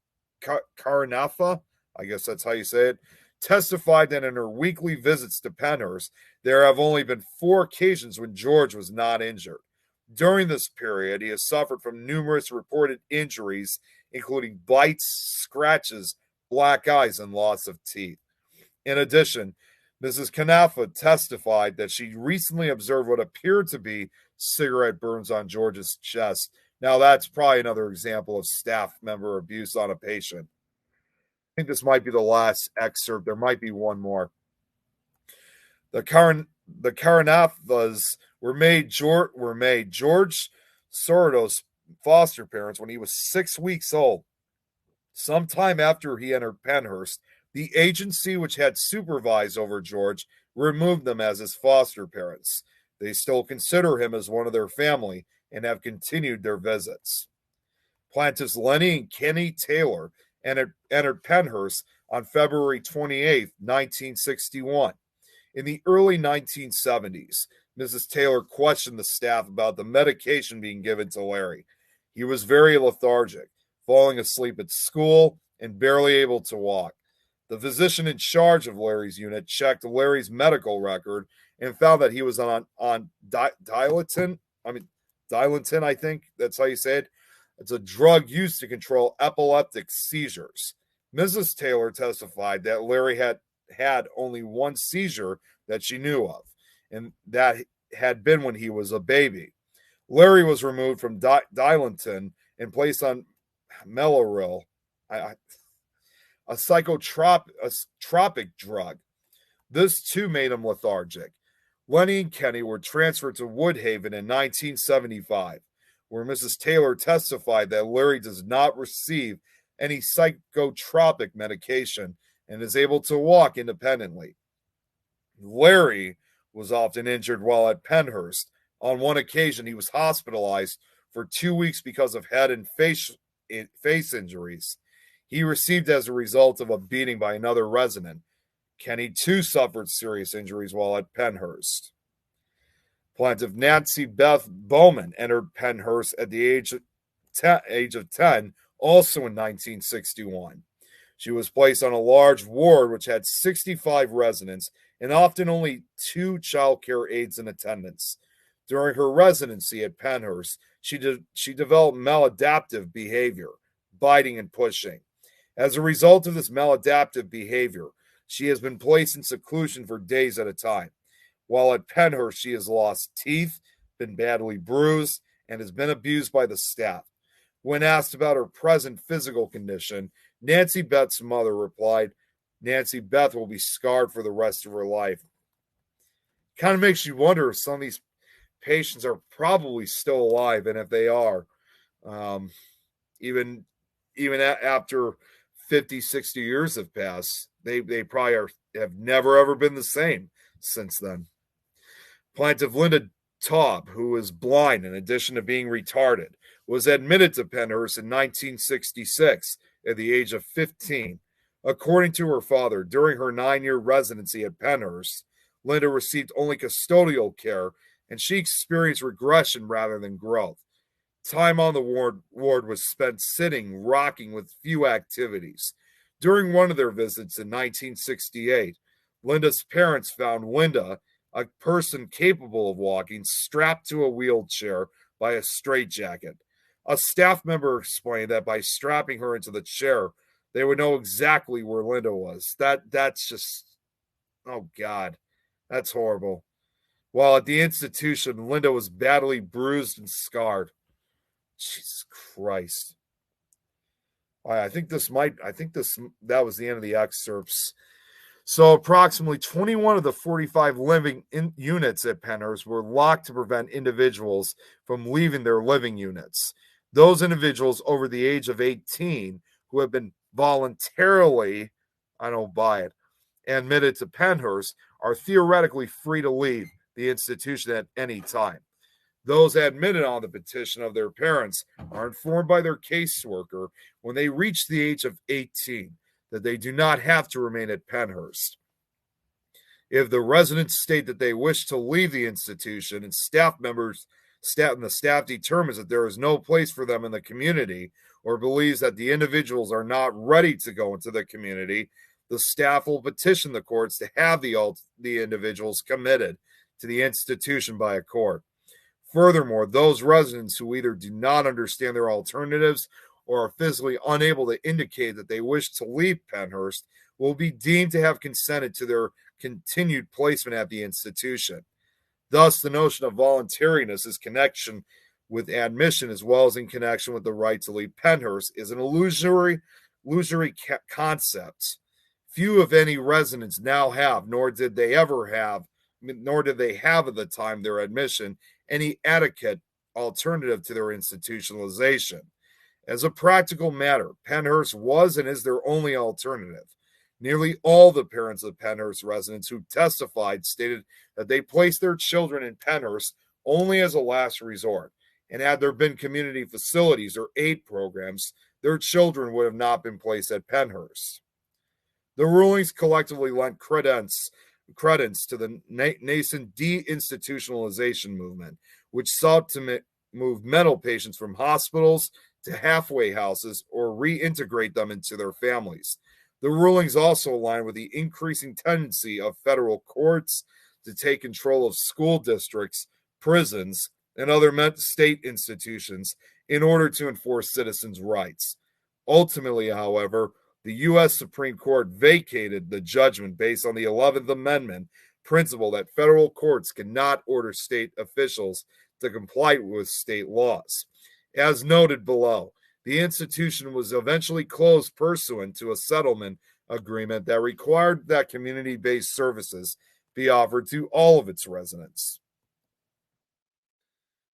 Carnafa, I guess that's how you say it, testified that in her weekly visits to Pennhurst, there have only been 4 occasions when George was not injured. During this period, he has suffered from numerous reported injuries, including bites, scratches, black eyes, and loss of teeth. In addition, Mrs. Kanafa testified that she recently observed what appeared to be cigarette burns on George's chest. Now, that's probably another example of staff member abuse on a patient. I think this might be the last excerpt. There might be one more. The Karanafas were made George Sorotos' foster parents when he was 6 weeks old. Sometime after he entered Pennhurst, the agency which had supervised over George removed them as his foster parents. They still consider him as one of their family and have continued their visits. Plaintiffs Lenny and Kenny Taylor entered Pennhurst on February 28, 1961. In the early 1970s, Mrs. Taylor questioned the staff about the medication being given to Larry. He was very lethargic, falling asleep at school, and barely able to walk. The physician in charge of Larry's unit checked Larry's medical record and found that he was on Dilantin, I think that's how you say it. It's a drug used to control epileptic seizures. Mrs. Taylor testified that Larry had only one seizure that she knew of, and that had been when he was a baby. Larry was removed from Dilantin and placed on Meloril, a psychotropic drug. This too made him lethargic. Lenny and Kenny were transferred to Woodhaven in 1975, where Mrs. Taylor testified that Larry does not receive any psychotropic medication and is able to walk independently. Larry was often injured while at Pennhurst. On one occasion, he was hospitalized for 2 weeks because of head and face injuries he received as a result of a beating by another resident. Kenny too suffered serious injuries while at Pennhurst. Plaintiff Nancy Beth Bowman entered Pennhurst at the age of 10, also in 1961. She was placed on a large ward which had 65 residents and often only 2 child care aides in attendance. During her residency at Pennhurst, she developed maladaptive behavior, biting and pushing. As a result of this maladaptive behavior, she has been placed in seclusion for days at a time. While at Pennhurst, she has lost teeth, been badly bruised, and has been abused by the staff. When asked about her present physical condition, Nancy Beth's mother replied, Nancy Beth will be scarred for the rest of her life. Kind of makes you wonder if some of these patients are probably still alive, and if they are, even after 50, 60 years have passed, they probably have never ever been the same since then. Plaintiff Linda Taub, who is blind in addition to being retarded, was admitted to Pennhurst in 1966 at the age of 15. According to her father, during her 9-year residency at Pennhurst, Linda received only custodial care, and she experienced regression rather than growth. Time on the ward was spent sitting, rocking with few activities. During one of their visits in 1968, Linda's parents found Linda, a person capable of walking, strapped to a wheelchair by a straitjacket. A staff member explained that by strapping her into the chair, they would know exactly where Linda was. That's just, oh God, that's horrible. While at the institution, Linda was badly bruised and scarred. Jesus Christ. That was the end of the excerpts. So approximately 21 of the 45 living units at Pennhurst were locked to prevent individuals from leaving their living units. Those individuals over the age of 18 who have been voluntarily, I don't buy it, admitted to Pennhurst are theoretically free to leave the institution at any time. Those admitted on the petition of their parents are informed by their caseworker when they reach the age of 18 that they do not have to remain at Pennhurst. If the residents state that they wish to leave the institution and the staff determines that there is no place for them in the community or believes that the individuals are not ready to go into the community, the staff will petition the courts to have the individuals committed to the institution by a court. Furthermore, those residents who either do not understand their alternatives or are physically unable to indicate that they wish to leave Pennhurst will be deemed to have consented to their continued placement at the institution. Thus, the notion of voluntariness is connection with admission as well as in connection with the right to leave Pennhurst is an illusory concept. Few, if any, residents now have, nor did they have at the time of their admission, any adequate alternative to their institutionalization. As a practical matter, Pennhurst was and is their only alternative. Nearly all the parents of Pennhurst residents who testified stated that they placed their children in Pennhurst only as a last resort, and had there been community facilities or aid programs, their children would have not been placed at Pennhurst. The rulings collectively lent credence to the nascent deinstitutionalization movement, which sought to move mental patients from hospitals to halfway houses or reintegrate them into their families. The rulings also align with the increasing tendency of federal courts to take control of school districts, prisons, and other state institutions in order to enforce citizens' rights. Ultimately, however, the U.S. Supreme Court vacated the judgment based on the 11th Amendment principle that federal courts cannot order state officials to comply with state laws. As noted below, the institution was eventually closed pursuant to a settlement agreement that required that community-based services be offered to all of its residents.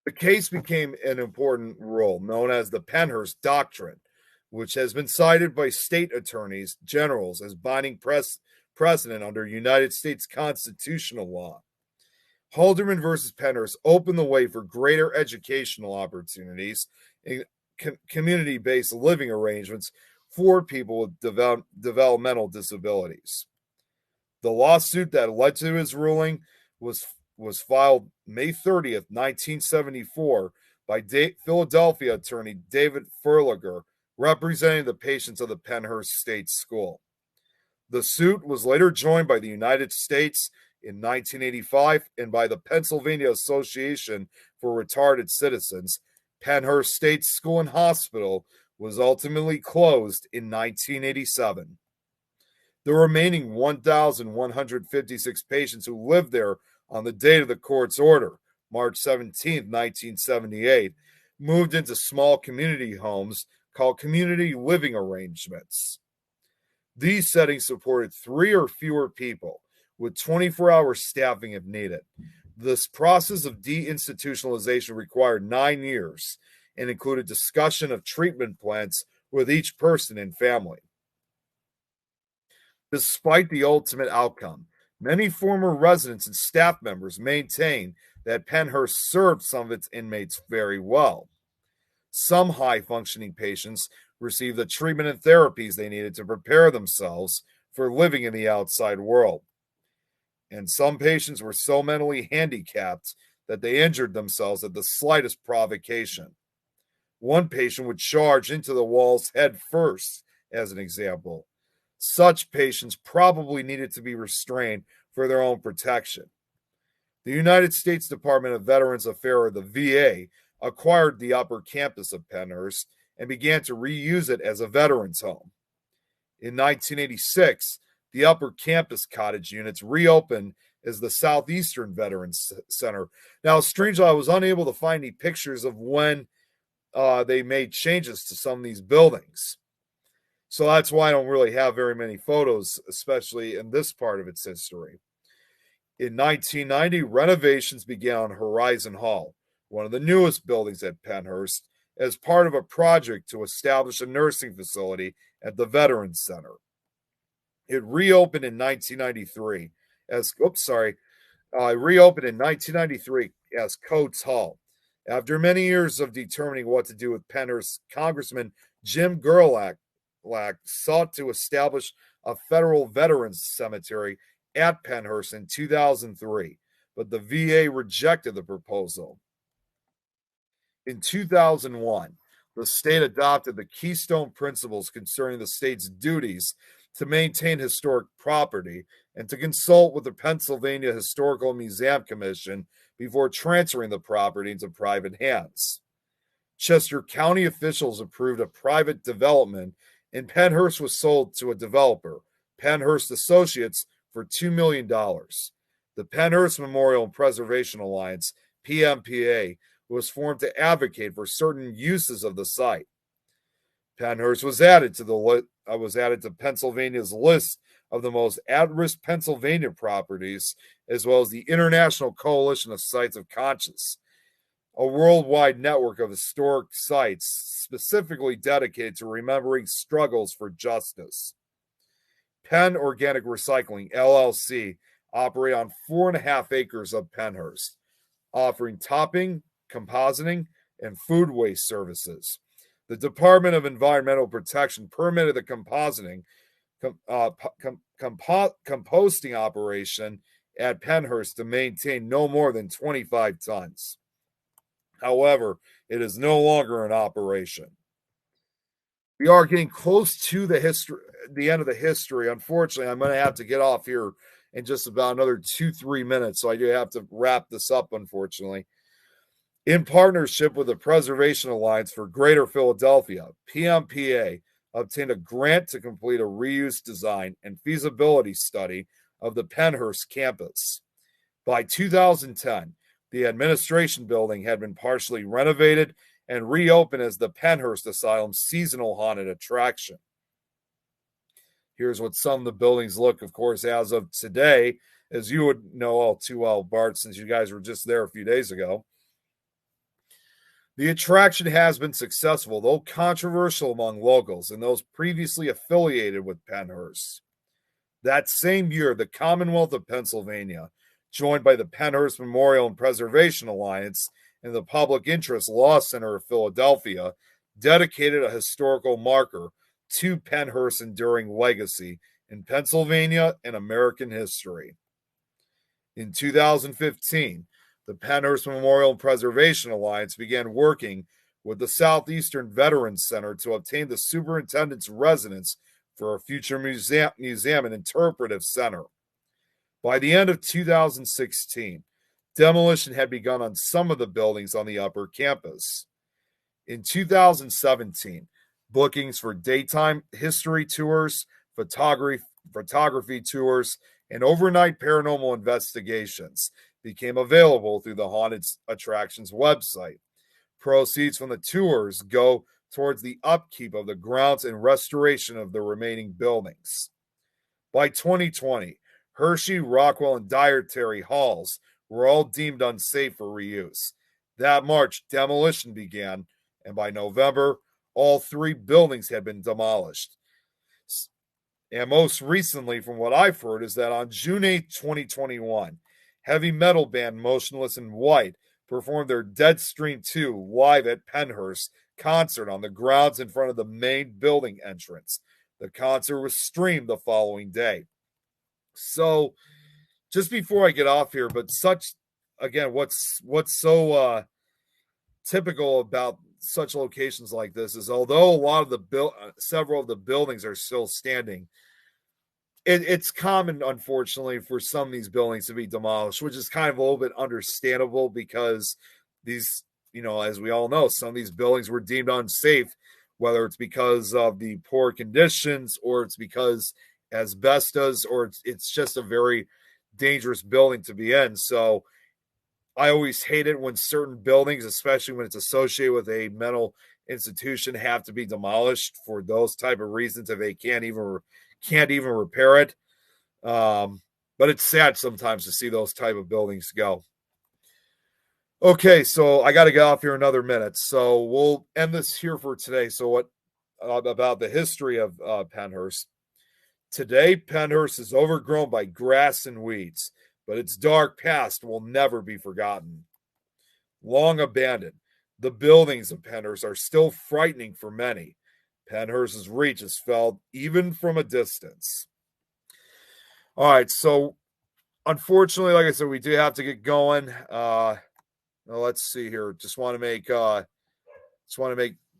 The case became an important rule known as the Pennhurst Doctrine, which has been cited by state attorneys generals as binding precedent under United States constitutional law. Halderman versus Pennhurst opened the way for greater educational opportunities and community-based living arrangements for people with developmental disabilities. The lawsuit that led to his ruling was filed May 30th, 1974 by Philadelphia attorney David Furliger representing the patients of the Pennhurst State School. The suit was later joined by the United States in 1985 and by the Pennsylvania Association for Retarded Citizens. Pennhurst State School and Hospital was ultimately closed in 1987. The remaining 1,156 patients who lived there on the date of the court's order, March 17, 1978, moved into small community homes called community living arrangements. These settings supported 3 or fewer people, with 24-hour staffing if needed. This process of deinstitutionalization required 9 years and included discussion of treatment plans with each person and family. Despite the ultimate outcome, many former residents and staff members maintain that Pennhurst served some of its inmates very well. Some high-functioning patients received the treatment and therapies they needed to prepare themselves for living in the outside world. And some patients were so mentally handicapped that they injured themselves at the slightest provocation. One patient would charge into the walls head first, as an example. Such patients probably needed to be restrained for their own protection. The United States Department of Veterans Affairs, the VA, acquired the upper campus of Pennhurst and began to reuse it as a veterans home. In 1986, the upper campus cottage units reopened as the Southeastern Veterans Center. Now, strangely, I was unable to find any pictures of when they made changes to some of these buildings. So that's why I don't really have very many photos, especially in this part of its history. In 1990, renovations began on Horizon Hall, one of the newest buildings at Pennhurst, as part of a project to establish a nursing facility at the Veterans Center. It reopened in 1993 as Coates Hall. After many years of determining what to do with Pennhurst, Congressman Jim Gerlach sought to establish a federal veterans cemetery at Pennhurst in 2003, but the VA rejected the proposal. In 2001, the state adopted the Keystone Principles concerning the state's duties to maintain historic property and to consult with the Pennsylvania Historical Museum Commission before transferring the property into private hands. Chester County officials approved a private development, and Pennhurst was sold to a developer, Pennhurst Associates, for $2 million. The Pennhurst Memorial and Preservation Alliance, PMPA, was formed to advocate for certain uses of the site. Pennhurst was added to Pennsylvania's list of the most at-risk Pennsylvania properties, as well as the International Coalition of Sites of Conscience, a worldwide network of historic sites specifically dedicated to remembering struggles for justice. Penn Organic Recycling, LLC, operate on 4.5 acres of Pennhurst, offering topping, compositing, and food waste services. The Department of Environmental Protection permitted the composting operation at Pennhurst to maintain no more than 25 tons. However, it is no longer in operation. We are getting close to the end of the history. Unfortunately, I'm going to have to get off here in just about another 2-3 minutes, so I do have to wrap this up, unfortunately. In partnership with the Preservation Alliance for Greater Philadelphia, PMPA obtained a grant to complete a reuse design and feasibility study of the Pennhurst campus. By 2010, the administration building had been partially renovated and reopened as the Pennhurst Asylum seasonal haunted attraction. Here's what some of the buildings look, of course, as of today, as you would know all too well, Bart, since you guys were just there a few days ago. The attraction has been successful, though controversial among locals and those previously affiliated with Pennhurst. That same year, the Commonwealth of Pennsylvania, joined by the Pennhurst Memorial and Preservation Alliance and the Public Interest Law Center of Philadelphia, dedicated a historical marker to Pennhurst's enduring legacy in Pennsylvania and American history. In 2015, the Pennhurst Memorial and Preservation Alliance began working with the Southeastern Veterans Center to obtain the superintendent's residence for a future museum and interpretive center. By the end of 2016, demolition had begun on some of the buildings on the upper campus. In 2017, bookings for daytime history tours, photography tours, and overnight paranormal investigations became available through the Haunted Attractions website. Proceeds from the tours go towards the upkeep of the grounds and restoration of the remaining buildings. By 2020, Hershey, Rockwell, and Dietary halls were all deemed unsafe for reuse. That March, demolition began, and by November, all 3 buildings had been demolished. And most recently, from what I've heard, is that on June 8, 2021, heavy metal band Motionless in White performed their Deadstream 2 live at Pennhurst concert on the grounds in front of the main building entrance. The concert was streamed the following day. So, just before I get off here, but what's so typical about such locations like this is, although a lot of several of the buildings are still standing, it's common, unfortunately, for some of these buildings to be demolished, which is kind of a little bit understandable because these, as we all know, some of these buildings were deemed unsafe, whether it's because of the poor conditions or it's because asbestos or it's just a very dangerous building to be in. So I always hate it when certain buildings, especially when it's associated with a mental institution, have to be demolished for those type of reasons if they can't even repair it. But it's sad sometimes to see those type of buildings go. Okay, so I got to get off here another minute, so we'll end this here for today. So what about the history of Pennhurst? Today, Pennhurst is overgrown by grass and weeds, but its dark past will never be forgotten. Long abandoned, the buildings of Pennhurst are still frightening for many. Pennhurst's reach is felt even from a distance. All right, so unfortunately, like I said, we do have to get going. Let's see here. Just want to make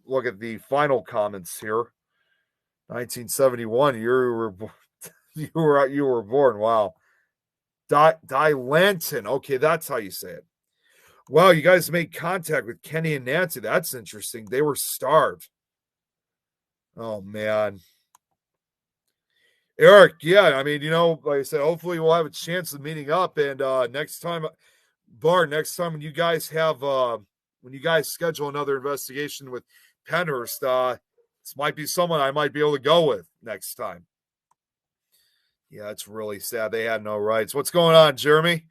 look at the final comments here. 1971, you were born. Wow. Dylanton. Okay, that's how you say it. Wow, you guys made contact with Kenny and Nancy. That's interesting. They were starved. Oh, man. Eric, yeah, I mean, like I said, hopefully we'll have a chance of meeting up. And next time when you guys schedule another investigation with Pennhurst, this might be someone I might be able to go with next time. Yeah, it's really sad. They had no rights. What's going on, Jeremy?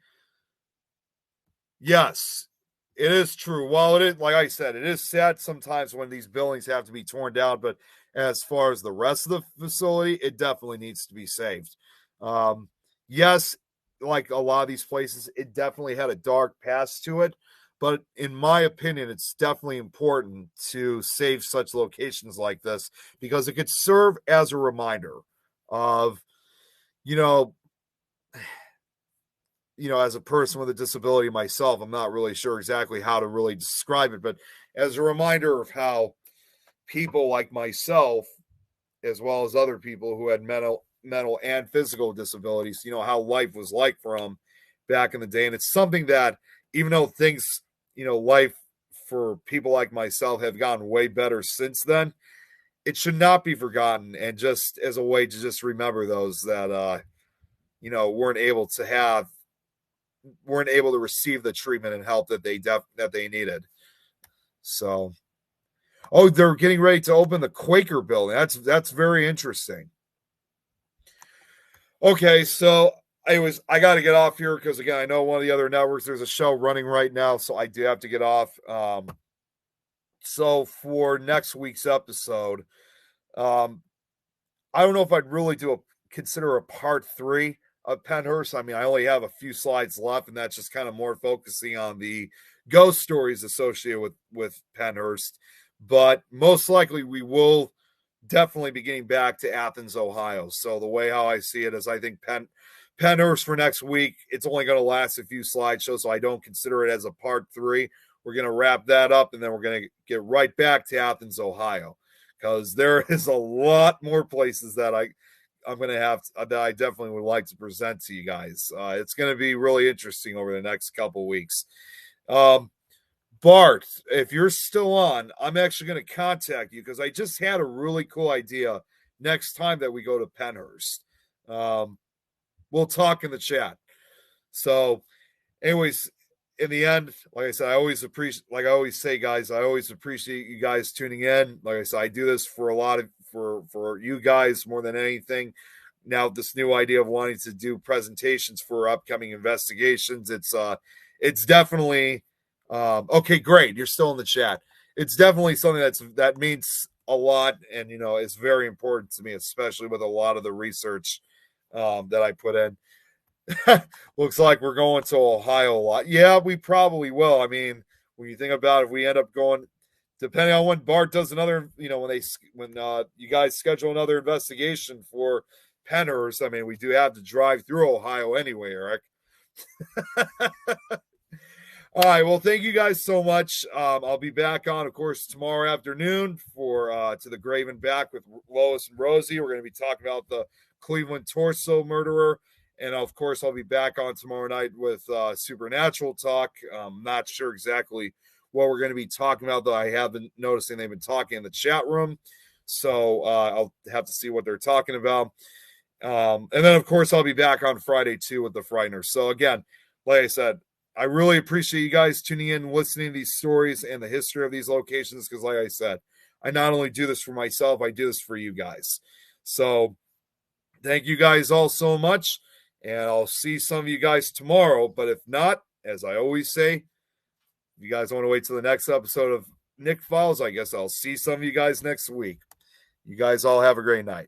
Yes, it is true. Well, it is, like I said, it is sad sometimes when these buildings have to be torn down, but as far as the rest of the facility, it definitely needs to be saved. Yes, like a lot of these places, it definitely had a dark past to it, but in my opinion, it's definitely important to save such locations like this because it could serve as a reminder of, as a person with a disability myself, I'm not really sure exactly how to really describe it, but as a reminder of how people like myself, as well as other people who had mental and physical disabilities, how life was like for them back in the day. And it's something that, even though things, life for people like myself have gotten way better since then, it should not be forgotten. And just as a way to just remember those that, weren't able to receive the treatment and help that they needed. So, they're getting ready to open the Quaker building. That's very interesting. Okay, so I got to get off here because, again, I know one of the other networks, there's a show running right now, so I do have to get off. So for next week's episode, I don't know if I'd really consider a part 3 of Pennhurst. I mean, I only have a few slides left, and that's just kind of more focusing on the ghost stories associated with Pennhurst. But most likely we will definitely be getting back to Athens, Ohio. So the way how I see it is I think Pennhurst for next week, it's only going to last a few slideshows, so I don't consider it as a part 3. we're going to wrap that up, and then we're going to get right back to Athens, Ohio, because there is a lot more places that I'm going to have that I definitely would like to present to you guys. It's going to be really interesting over the next couple weeks. Bart, if you're still on, I'm actually going to contact you because I just had a really cool idea next time that we go to Pennhurst. We'll talk in the chat. So, anyways, in the end, like I said, I always say, guys, I always appreciate you guys tuning in. Like I said, I do this for for you guys more than anything. Now, this new idea of wanting to do presentations for upcoming investigations, it's definitely okay. Great, you're still in the chat. It's definitely something that means a lot, and it's very important to me, especially with a lot of the research that I put in. Looks like we're going to Ohio a lot. Yeah, we probably will. I mean, when you think about it, if we end up going, depending on when Bart does another, when you guys schedule another investigation for Pennhurst, I mean, we do have to drive through Ohio anyway, Eric. All right. Well, thank you guys so much. I'll be back on, of course, tomorrow afternoon for To the Grave and Back with Lois and Rosie. We're going to be talking about the Cleveland torso murderer. And, of course, I'll be back on tomorrow night with Supernatural Talk. I'm not sure exactly what we're going to be talking about, though I have been noticing they've been talking in the chat room. So I'll have to see what they're talking about. And then, of course, I'll be back on Friday, too, with the Frighteners. So, again, like I said, I really appreciate you guys tuning in, listening to these stories and the history of these locations because, like I said, I not only do this for myself, I do this for you guys. So thank you guys all so much. And I'll see some of you guys tomorrow. But if not, as I always say, if you guys want to wait till the next episode of Nick Files, I guess I'll see some of you guys next week. You guys all have a great night.